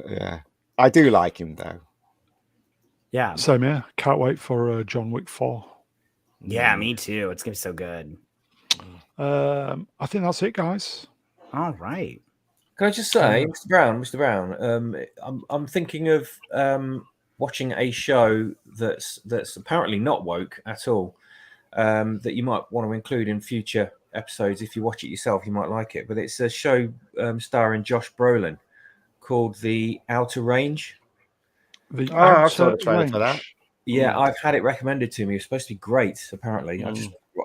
yeah. I do like him though. Yeah. Same here. Can't wait for John Wick 4. Yeah, me too. It's gonna be so good. I think that's it, guys. All right. Can I just say, Mr. Brown, I'm thinking of watching a show that's apparently not woke at all, that you might want to include in future episodes. If you watch it yourself, you might like it. But it's a show starring Josh Brolin called The Outer Range. I saw the trailer for that. Yeah, I've had it recommended to me. It's supposed to be great, apparently. I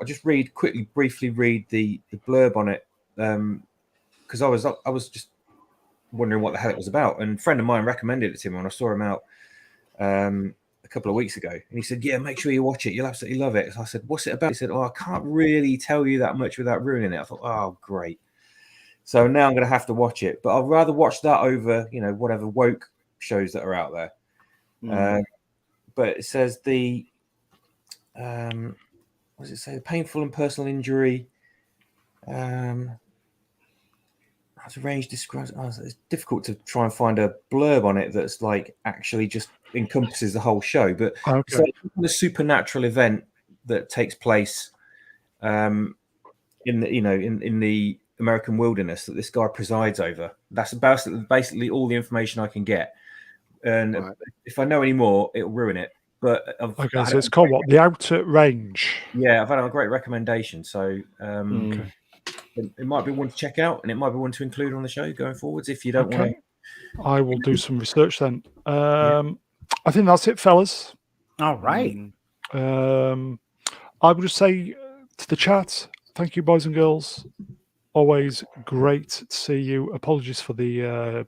just briefly read the blurb on it, because I was just wondering what the hell it was about. And a friend of mine recommended it to me when I saw him out a couple of weeks ago. And he said, yeah, make sure you watch it. You'll absolutely love it. So I said, what's it about? He said, oh, I can't really tell you that much without ruining it. I thought, oh, great. So now I'm going to have to watch it. But I'd rather watch that over, whatever woke shows that are out there. But it says what does it say? The painful and personal injury. Outer Range describes. It's difficult to try and find a blurb on it that's like actually just encompasses the whole show. But it's like a supernatural event that takes place in the American wilderness that this guy presides over. That's basically all the information I can get. And if I know any more, it'll ruin it. But so it's called what? The Outer Range. Yeah, I've had a great recommendation. So it might be one to check out, and it might be one to include on the show going forwards. If you don't want to, I will do some research then. I think that's it, fellas. All right. I would just say to the chat, thank you, boys and girls. Always great to see you. Apologies for the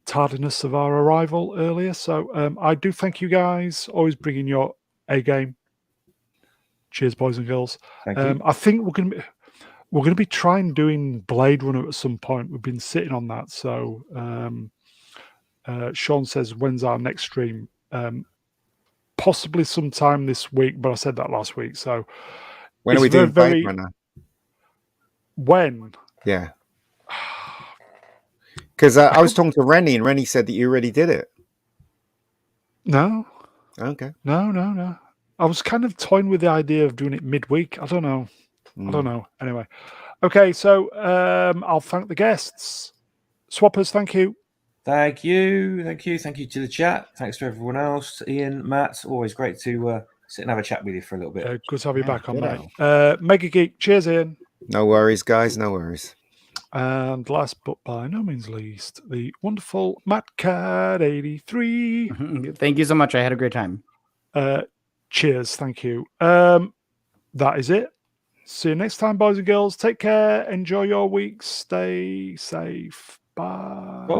tardiness of our arrival earlier. So I do thank you guys. Always bringing your A game. Cheers, boys and girls. Thank you. I think we're going to be trying doing Blade Runner at some point. We've been sitting on that. So Sean says, when's our next stream? Possibly sometime this week, but I said that last week. So when are we doing Blade Runner? When? Yeah. Because I was talking to Rennie, and Rennie said that you already did it. No. Okay. No. I was kind of toying with the idea of doing it midweek. I don't know. Anyway. Okay, so I'll thank the guests. Swappers, thank you. Thank you to the chat. Thanks to everyone else. Ian, Matt, always great to sit and have a chat with you for a little bit. Good to have you back on, mate. Mega Geek, cheers, Ian. No worries, guys. No worries. And last but by no means least, the wonderful MattCat83. Thank you so much. I had a great time. Cheers. Thank you. That is it. See you next time, boys and girls. Take care. Enjoy your week. Stay safe. Bye. Bye.